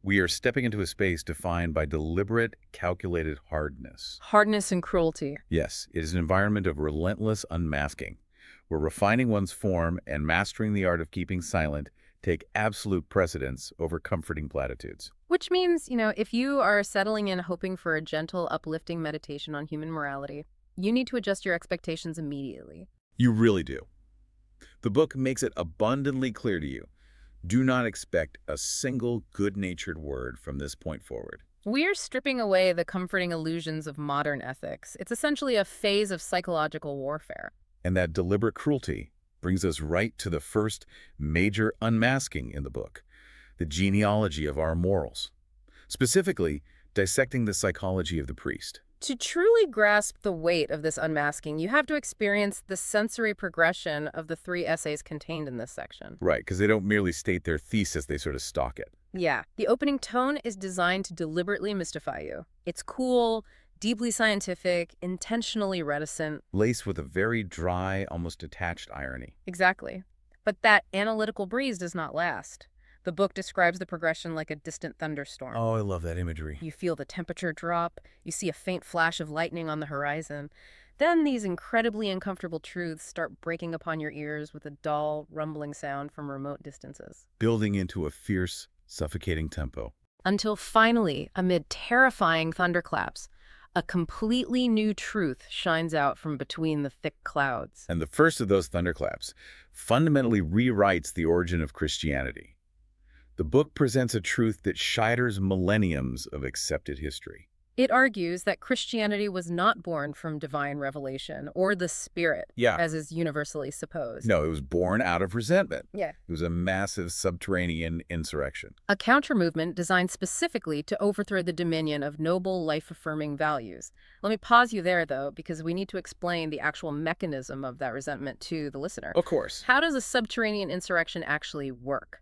We are stepping into a space defined by deliberate, calculated hardness. Hardness and cruelty. Yes, it is an environment of relentless unmasking, where refining one's form and mastering the art of keeping silent take absolute precedence over comforting platitudes. Which means, if you are settling in hoping for a gentle, uplifting meditation on human morality, you need to adjust your expectations immediately. You really do. The book makes it abundantly clear to you. Do not expect a single good-natured word from this point forward. We're stripping away the comforting illusions of modern ethics. It's essentially a phase of psychological warfare. And that deliberate cruelty brings us right to the first major unmasking in the book, the genealogy of our morals. Specifically, dissecting the psychology of the priest. To truly grasp the weight of this unmasking, you have to experience the sensory progression of the 3 essays contained in this section. Right, because they don't merely state their thesis, they sort of stalk it. Yeah, the opening tone is designed to deliberately mystify you. It's cool, deeply scientific, intentionally reticent. Laced with a very dry, almost detached irony. Exactly. But that analytical breeze does not last. The book describes the progression like a distant thunderstorm. Oh, I love that imagery. You feel the temperature drop, you see a faint flash of lightning on the horizon. Then these incredibly uncomfortable truths start breaking upon your ears with a dull, rumbling sound from remote distances. Building into a fierce, suffocating tempo. Until finally, amid terrifying thunderclaps, a completely new truth shines out from between the thick clouds. And the first of those thunderclaps fundamentally rewrites the origin of Christianity. The book presents a truth that shatters millenniums of accepted history. It argues that Christianity was not born from divine revelation or the spirit, Yeah. as is universally supposed. No, it was born out of resentment. Yeah. It was a massive subterranean insurrection. A counter-movement designed specifically to overthrow the dominion of noble, life-affirming values. Let me pause you there, though, because we need to explain the actual mechanism of that resentment to the listener. Of course. How does a subterranean insurrection actually work?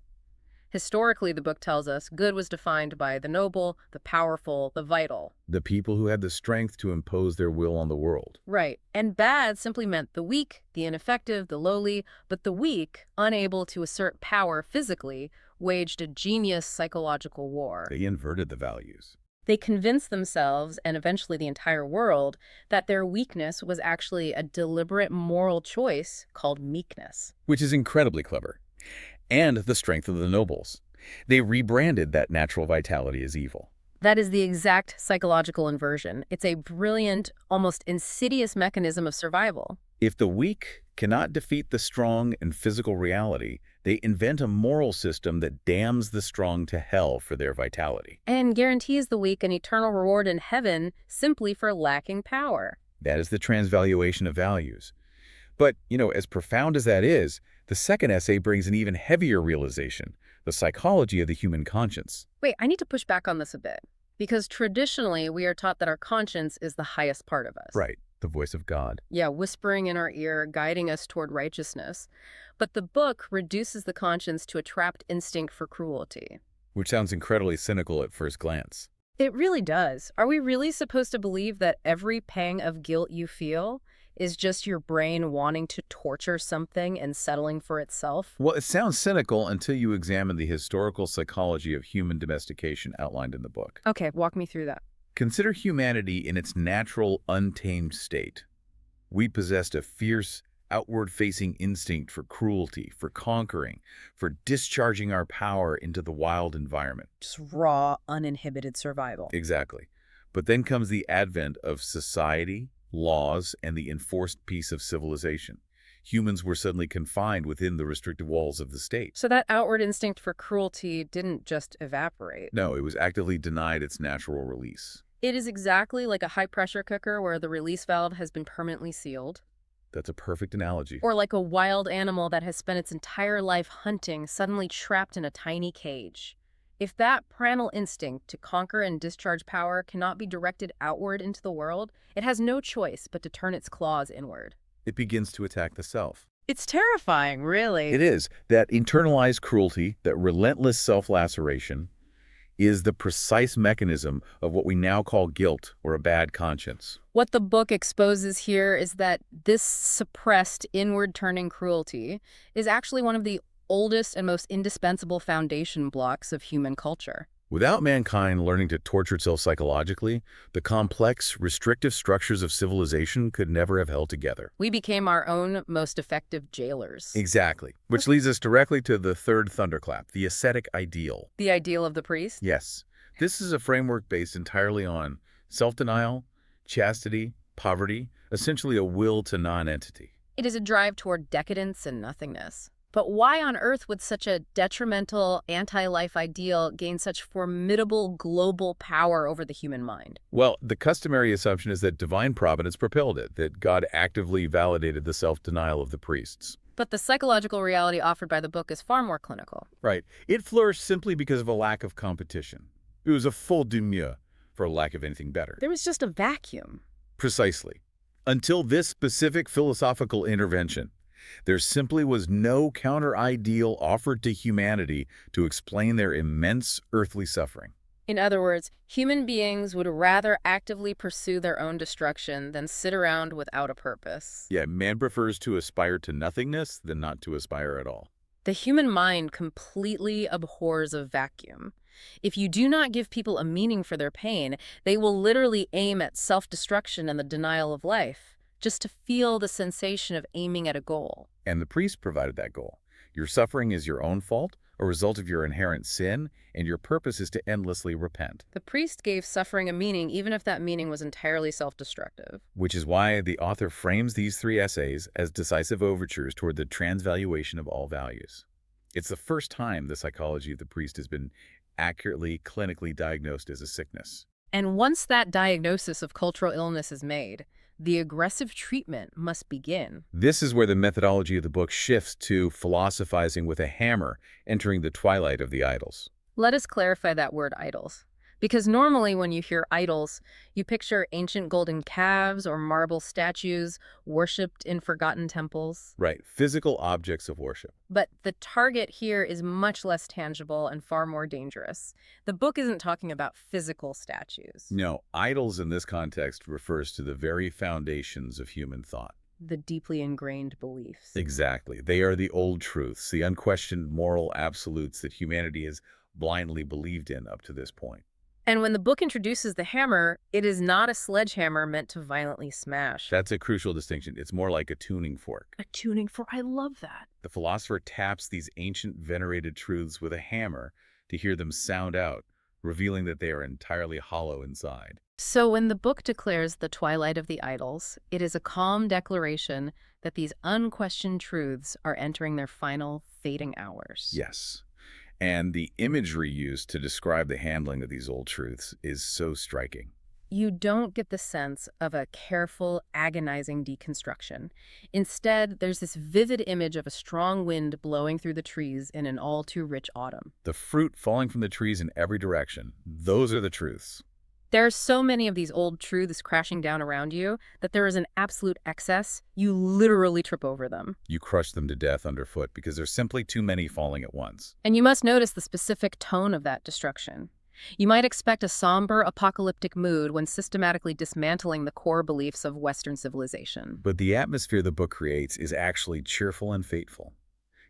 Historically, the book tells us, good was defined by the noble, the powerful, the vital. The people who had the strength to impose their will on the world. Right. And bad simply meant the weak, the ineffective, the lowly, but the weak, unable to assert power physically, waged a genius psychological war. They inverted the values. They convinced themselves, and eventually the entire world, that their weakness was actually a deliberate moral choice called meekness. Which is incredibly clever. And the strength of the nobles. They rebranded that natural vitality as evil. That is the exact psychological inversion. It's a brilliant, almost insidious mechanism of survival. If the weak cannot defeat the strong in physical reality, they invent a moral system that damns the strong to hell for their vitality. And guarantees the weak an eternal reward in heaven simply for lacking power. That is the transvaluation of values. But, as profound as that is, the second essay brings an even heavier realization, the psychology of the human conscience. Wait, I need to push back on this a bit. Because traditionally, we are taught that our conscience is the highest part of us. Right, the voice of God. Yeah, whispering in our ear, guiding us toward righteousness. But the book reduces the conscience to a trapped instinct for cruelty. Which sounds incredibly cynical at first glance. It really does. Are we really supposed to believe that every pang of guilt you feel is just your brain wanting to torture something and settling for itself? Well, it sounds cynical until you examine the historical psychology of human domestication outlined in the book. Okay, walk me through that. Consider humanity in its natural, untamed state. We possessed a fierce, outward-facing instinct for cruelty, for conquering, for discharging our power into the wild environment. Just raw, uninhibited survival. Exactly. But then comes the advent of society, laws, and the enforced peace of civilization. Humans were suddenly confined within the restrictive walls of the state. So that outward instinct for cruelty didn't just evaporate. No, it was actively denied its natural release. It is exactly like a high-pressure cooker where the release valve has been permanently sealed, That's a perfect analogy. or like a wild animal that has spent its entire life hunting, suddenly trapped in a tiny cage. If that primal instinct to conquer and discharge power cannot be directed outward into the world, it has no choice but to turn its claws inward. It begins to attack the self. It's terrifying, really. It is. That internalized cruelty, that relentless self-laceration, is the precise mechanism of what we now call guilt or a bad conscience. What the book exposes here is that this suppressed inward-turning cruelty is actually one of the oldest and most indispensable foundation blocks of human culture. Without mankind learning to torture itself psychologically, the complex, restrictive structures of civilization could never have held together. We became our own most effective jailers. Exactly. Which leads us directly to the third thunderclap, the ascetic ideal. The ideal of the priest? Yes, this is a framework based entirely on self-denial, chastity, poverty, essentially a will to non-entity. It is a drive toward decadence and nothingness. But why on earth would such a detrimental anti-life ideal gain such formidable global power over the human mind? Well, the customary assumption is that divine providence propelled it, that God actively validated the self-denial of the priests. But the psychological reality offered by the book is far more clinical. Right. It flourished simply because of a lack of competition. It was a faute du mieux, for lack of anything better. There was just a vacuum. Precisely. Until this specific philosophical intervention, there simply was no counter-ideal offered to humanity to explain their immense earthly suffering. In other words, human beings would rather actively pursue their own destruction than sit around without a purpose. Yeah, man prefers to aspire to nothingness than not to aspire at all. The human mind completely abhors a vacuum. If you do not give people a meaning for their pain, they will literally aim at self-destruction and the denial of life, just to feel the sensation of aiming at a goal. And the priest provided that goal. Your suffering is your own fault, a result of your inherent sin, and your purpose is to endlessly repent. The priest gave suffering a meaning, even if that meaning was entirely self-destructive. Which is why the author frames these three essays as decisive overtures toward the transvaluation of all values. It's the first time the psychology of the priest has been accurately, clinically diagnosed as a sickness. And once that diagnosis of cultural illness is made, the aggressive treatment must begin. This is where the methodology of the book shifts to philosophizing with a hammer, entering the twilight of the idols. Let us clarify that word idols. Because normally when you hear idols, you picture ancient golden calves or marble statues worshipped in forgotten temples. Right, physical objects of worship. But the target here is much less tangible and far more dangerous. The book isn't talking about physical statues. No, idols in this context refers to the very foundations of human thought. The deeply ingrained beliefs. Exactly. They are the old truths, the unquestioned moral absolutes that humanity has blindly believed in up to this point. And when the book introduces the hammer, it is not a sledgehammer meant to violently smash. That's a crucial distinction. It's more like a tuning fork. A tuning fork, I love that. The philosopher taps these ancient venerated truths with a hammer to hear them sound out, revealing that they are entirely hollow inside. So when the book declares the twilight of the idols, it is a calm declaration that these unquestioned truths are entering their final fading hours. Yes. And the imagery used to describe the handling of these old truths is so striking. You don't get the sense of a careful, agonizing deconstruction. Instead, there's this vivid image of a strong wind blowing through the trees in an all-too-rich autumn. The fruit falling from the trees in every direction, those are the truths. There are so many of these old truths crashing down around you that there is an absolute excess. You literally trip over them. You crush them to death underfoot because there's simply too many falling at once. And you must notice the specific tone of that destruction. You might expect a somber, apocalyptic mood when systematically dismantling the core beliefs of Western civilization. But the atmosphere the book creates is actually cheerful and fateful.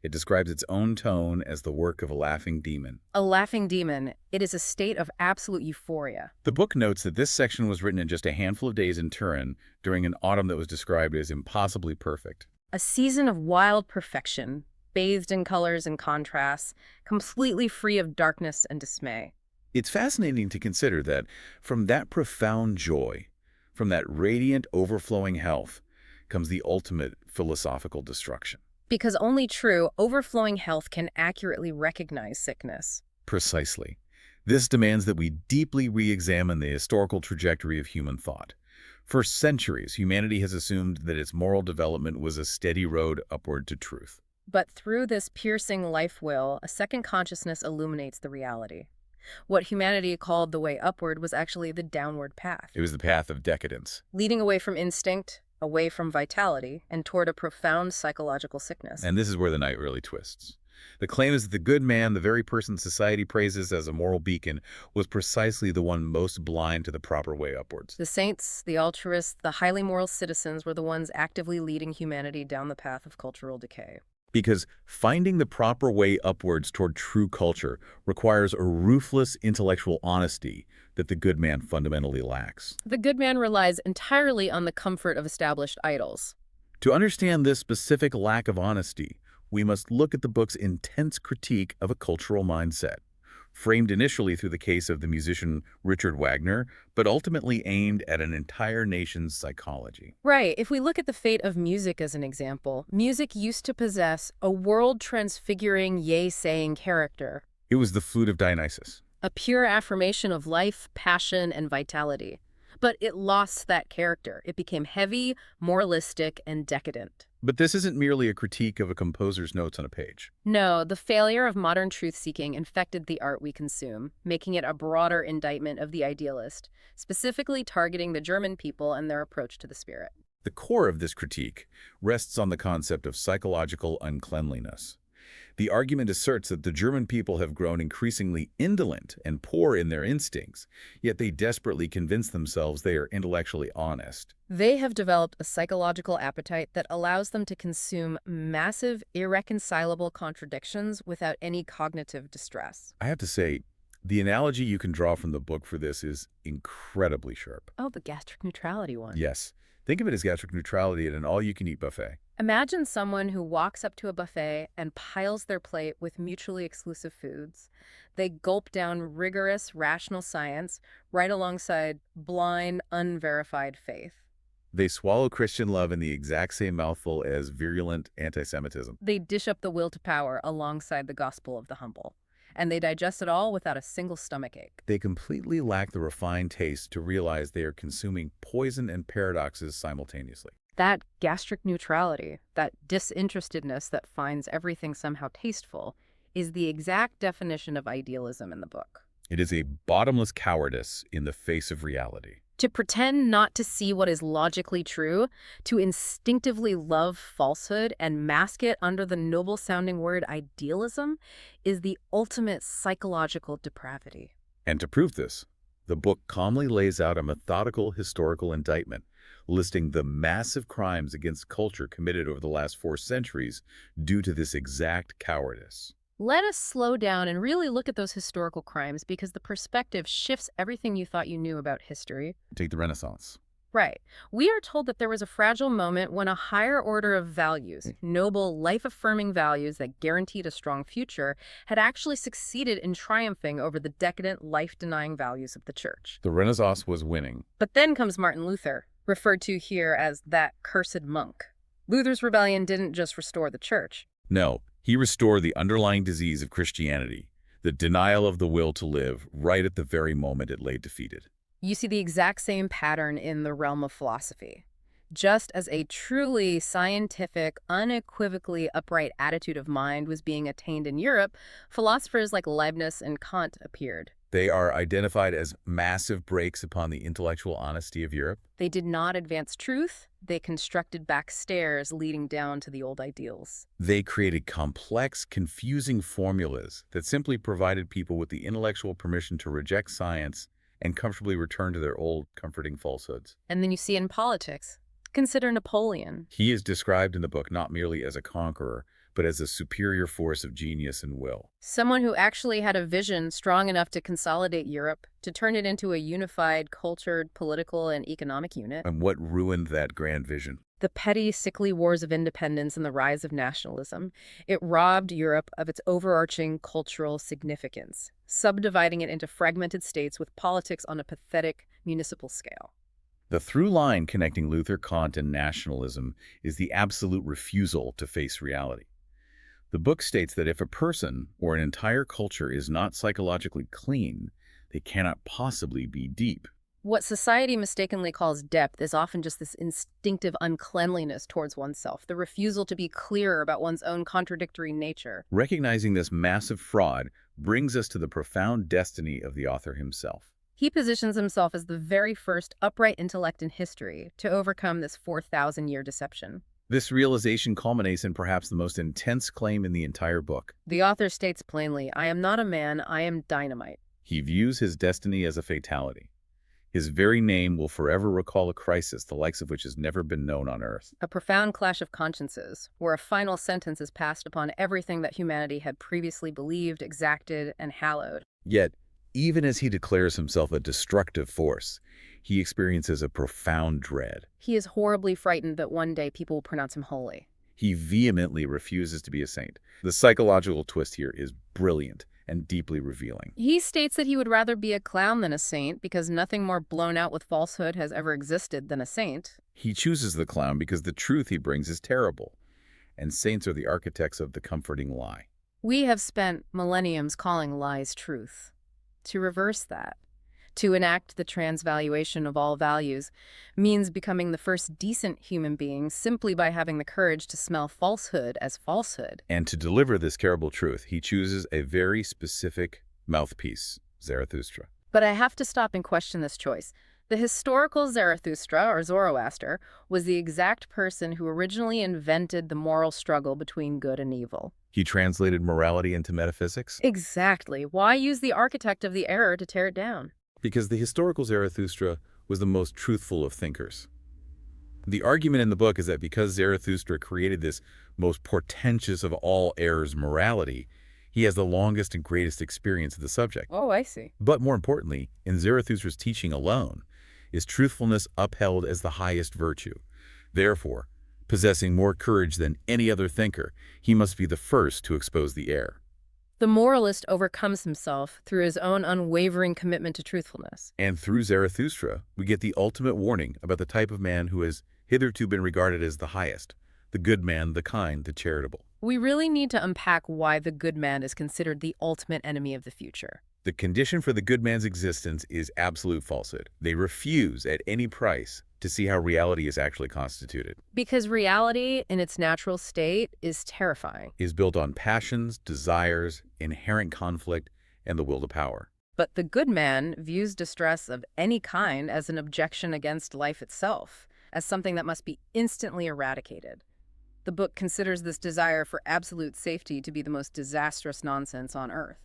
It describes its own tone as the work of a laughing demon. A laughing demon, it is a state of absolute euphoria. The book notes that this section was written in just a handful of days in Turin during an autumn that was described as impossibly perfect. A season of wild perfection, bathed in colors and contrasts, completely free of darkness and dismay. It's fascinating to consider that from that profound joy, from that radiant, overflowing health, comes the ultimate philosophical destruction. Because only true, overflowing health can accurately recognize sickness. Precisely. This demands that we deeply re-examine the historical trajectory of human thought. For centuries, humanity has assumed that its moral development was a steady road upward to truth. But through this piercing life will, a second consciousness illuminates the reality. What humanity called the way upward was actually the downward path, It was the path of decadence. leading away from instinct, away from vitality, and toward a profound psychological sickness. And this is where the knight really twists. The claim is that the good man, the very person society praises as a moral beacon, was precisely the one most blind to the proper way upwards. The saints, the altruists, the highly moral citizens were the ones actively leading humanity down the path of cultural decay. Because finding the proper way upwards toward true culture requires a ruthless intellectual honesty that the good man fundamentally lacks. The good man relies entirely on the comfort of established idols. To understand this specific lack of honesty, we must look at the book's intense critique of a cultural mindset, framed initially through the case of the musician Richard Wagner, but ultimately aimed at an entire nation's psychology. Right. If we look at the fate of music as an example, music used to possess a world-transfiguring, yea-saying character, It was the flute of Dionysus. a pure affirmation of life, passion, and vitality. But it lost that character. It became heavy, moralistic, and decadent. But this isn't merely a critique of a composer's notes on a page. No, the failure of modern truth-seeking infected the art we consume, making it a broader indictment of the idealist, specifically targeting the German people and their approach to the spirit. The core of this critique rests on the concept of psychological uncleanliness. The argument asserts that the German people have grown increasingly indolent and poor in their instincts, yet they desperately convince themselves they are intellectually honest. They have developed a psychological appetite that allows them to consume massive, irreconcilable contradictions without any cognitive distress. I have to say, the analogy you can draw from the book for this is incredibly sharp. Oh, the gastric neutrality one. Yes, think of it as gastric neutrality at an all-you-can-eat buffet. Imagine someone who walks up to a buffet and piles their plate with mutually exclusive foods. They gulp down rigorous, rational science right alongside blind, unverified faith. They swallow Christian love in the exact same mouthful as virulent anti-Semitism. They dish up the will to power alongside the gospel of the humble. And they digest it all without a single stomachache. They completely lack the refined taste to realize they are consuming poison and paradoxes simultaneously. That gastric neutrality, that disinterestedness that finds everything somehow tasteful, is the exact definition of idealism in the book. It is a bottomless cowardice in the face of reality. To pretend not to see what is logically true, to instinctively love falsehood and mask it under the noble-sounding word idealism, is the ultimate psychological depravity. And to prove this, the book calmly lays out a methodical historical indictment, listing the massive crimes against culture committed over the last 4 centuries due to this exact cowardice. Let us slow down and really look at those historical crimes because the perspective shifts everything you thought you knew about history. Take the Renaissance. Right. We are told that there was a fragile moment when a higher order of values, noble, life-affirming values that guaranteed a strong future, had actually succeeded in triumphing over the decadent, life-denying values of the church. The Renaissance was winning. But then comes Martin Luther, referred to here as that cursed monk. Luther's rebellion didn't just restore the church. No, he restored the underlying disease of Christianity, the denial of the will to live, right at the very moment it lay defeated. You see the exact same pattern in the realm of philosophy. Just as a truly scientific, unequivocally upright attitude of mind was being attained in Europe, philosophers like Leibniz and Kant appeared. They are identified as massive breaks upon the intellectual honesty of Europe. They did not advance truth. They constructed back stairs leading down to the old ideals. They created complex, confusing formulas that simply provided people with the intellectual permission to reject science and comfortably return to their old, comforting falsehoods. And then you see it in politics. Consider Napoleon. He is described in the book not merely as a conqueror, but as a superior force of genius and will. Someone who actually had a vision strong enough to consolidate Europe, to turn it into a unified, cultured, political, and economic unit. And what ruined that grand vision? The petty, sickly wars of independence and the rise of nationalism. It robbed Europe of its overarching cultural significance, subdividing it into fragmented states with politics on a pathetic municipal scale. The through line connecting Luther, Kant, and nationalism is the absolute refusal to face reality. The book states that if a person or an entire culture is not psychologically clean, They cannot possibly be deep. What society mistakenly calls depth is often just this instinctive uncleanliness towards oneself, the refusal to be clear about one's own contradictory nature. Recognizing this massive fraud brings us to the profound destiny of the author himself. He positions himself as the very first upright intellect in history to overcome this 4,000-year deception. This realization culminates in perhaps the most intense claim in the entire book. The author states plainly, "I am not a man, I am dynamite." He views his destiny as a fatality. His very name will forever recall a crisis the likes of which has never been known on Earth. A profound clash of consciences, where a final sentence is passed upon everything that humanity had previously believed, exacted, and hallowed. Yet, even as he declares himself a destructive force, he experiences a profound dread. He is horribly frightened that one day people will pronounce him holy. He vehemently refuses to be a saint. The psychological twist here is brilliant and deeply revealing. He states that he would rather be a clown than a saint because nothing more blown out with falsehood has ever existed than a saint. He chooses the clown because the truth he brings is terrible, and saints are the architects of the comforting lie. We have spent millenniums calling lies truth. To reverse that, to enact the transvaluation of all values, means becoming the first decent human being simply by having the courage to smell falsehood as falsehood. And to deliver this terrible truth, he chooses a very specific mouthpiece, Zarathustra. But I have to stop and question this choice. The historical Zarathustra, or Zoroaster, was the exact person who originally invented the moral struggle between good and evil. He translated morality into metaphysics? Exactly. Why use the architect of the error to tear it down? Because the historical Zarathustra was the most truthful of thinkers. The argument in the book is that because Zarathustra created this most portentous of all errors, morality, he has the longest and greatest experience of the subject. Oh, I see. But more importantly, in Zarathustra's teaching alone, is truthfulness upheld as the highest virtue. Therefore, possessing more courage than any other thinker, he must be the first to expose the error. The moralist overcomes himself through his own unwavering commitment to truthfulness. And through Zarathustra, we get the ultimate warning about the type of man who has hitherto been regarded as the highest, the good man, the kind, the charitable. We really need to unpack why the good man is considered the ultimate enemy of the future. The condition for the good man's existence is absolute falsehood. They refuse at any price to see how reality is actually constituted. Because reality, in its natural state, is terrifying. Is built on passions, desires, inherent conflict, and the will to power. But the good man views distress of any kind as an objection against life itself, as something that must be instantly eradicated. The book considers this desire for absolute safety to be the most disastrous nonsense on Earth.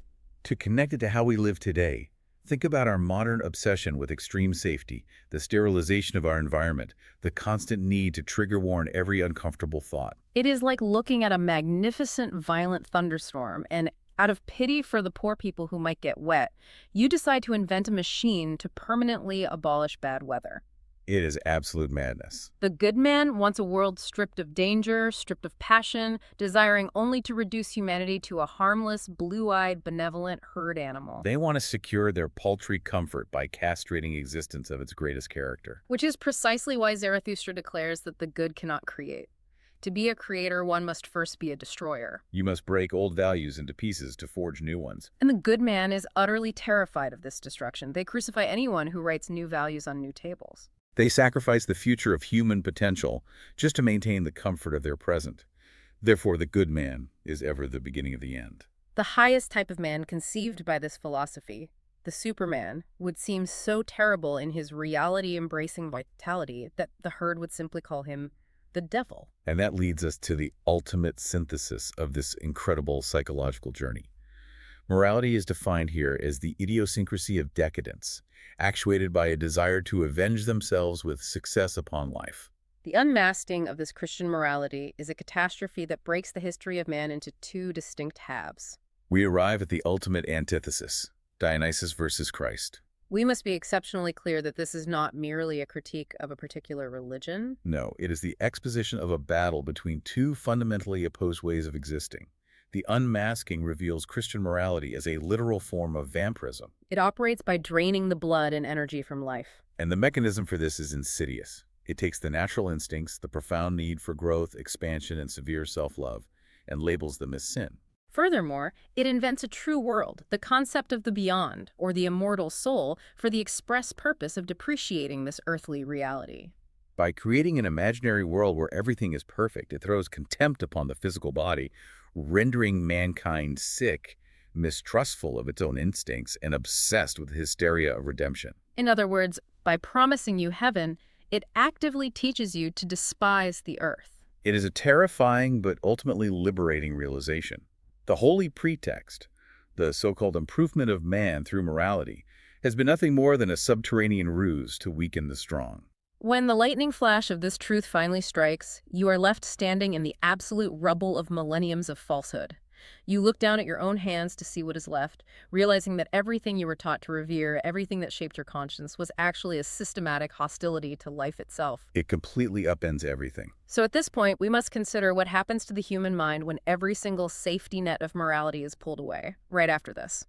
To connect it to how we live today, think about our modern obsession with extreme safety, the sterilization of our environment, the constant need to trigger warn every uncomfortable thought. It is like looking at a magnificent, violent thunderstorm, and out of pity for the poor people who might get wet, you decide to invent a machine to permanently abolish bad weather. It is absolute madness. The good man wants a world stripped of danger, stripped of passion, desiring only to reduce humanity to a harmless, blue-eyed, benevolent herd animal. They want to secure their paltry comfort by castrating existence of its greatest character. Which is precisely why Zarathustra declares that the good cannot create. To be a creator, one must first be a destroyer. You must break old values into pieces to forge new ones. And the good man is utterly terrified of this destruction. They crucify anyone who writes new values on new tables. They sacrifice the future of human potential just to maintain the comfort of their present. Therefore, the good man is ever the beginning of the end. The highest type of man conceived by this philosophy, the Superman, would seem so terrible in his reality-embracing vitality that the herd would simply call him the devil. And that leads us to the ultimate synthesis of this incredible psychological journey. Morality is defined here as the idiosyncrasy of decadence, actuated by a desire to avenge themselves with success upon life. The unmasking of this Christian morality is a catastrophe that breaks the history of man into two distinct halves. We arrive at the ultimate antithesis, Dionysus versus Christ. We must be exceptionally clear that this is not merely a critique of a particular religion. No, it is the exposition of a battle between two fundamentally opposed ways of existing. The unmasking reveals Christian morality as a literal form of vampirism. It operates by draining the blood and energy from life. And the mechanism for this is insidious. It takes the natural instincts, the profound need for growth, expansion, and severe self-love, and labels them as sin. Furthermore, it invents a true world, the concept of the beyond, or the immortal soul, for the express purpose of depreciating this earthly reality. By creating an imaginary world where everything is perfect, it throws contempt upon the physical body, rendering mankind sick, mistrustful of its own instincts, and obsessed with the hysteria of redemption. In other words, by promising you heaven, it actively teaches you to despise the earth. It is a terrifying but ultimately liberating realization. The holy pretext, the so-called improvement of man through morality, has been nothing more than a subterranean ruse to weaken the strong. When the lightning flash of this truth finally strikes, you are left standing in the absolute rubble of millenniums of falsehood. You look down at your own hands to see what is left, realizing that everything you were taught to revere, everything that shaped your conscience, was actually a systematic hostility to life itself. It completely upends everything. So at this point, we must consider what happens to the human mind when every single safety net of morality is pulled away, right after this.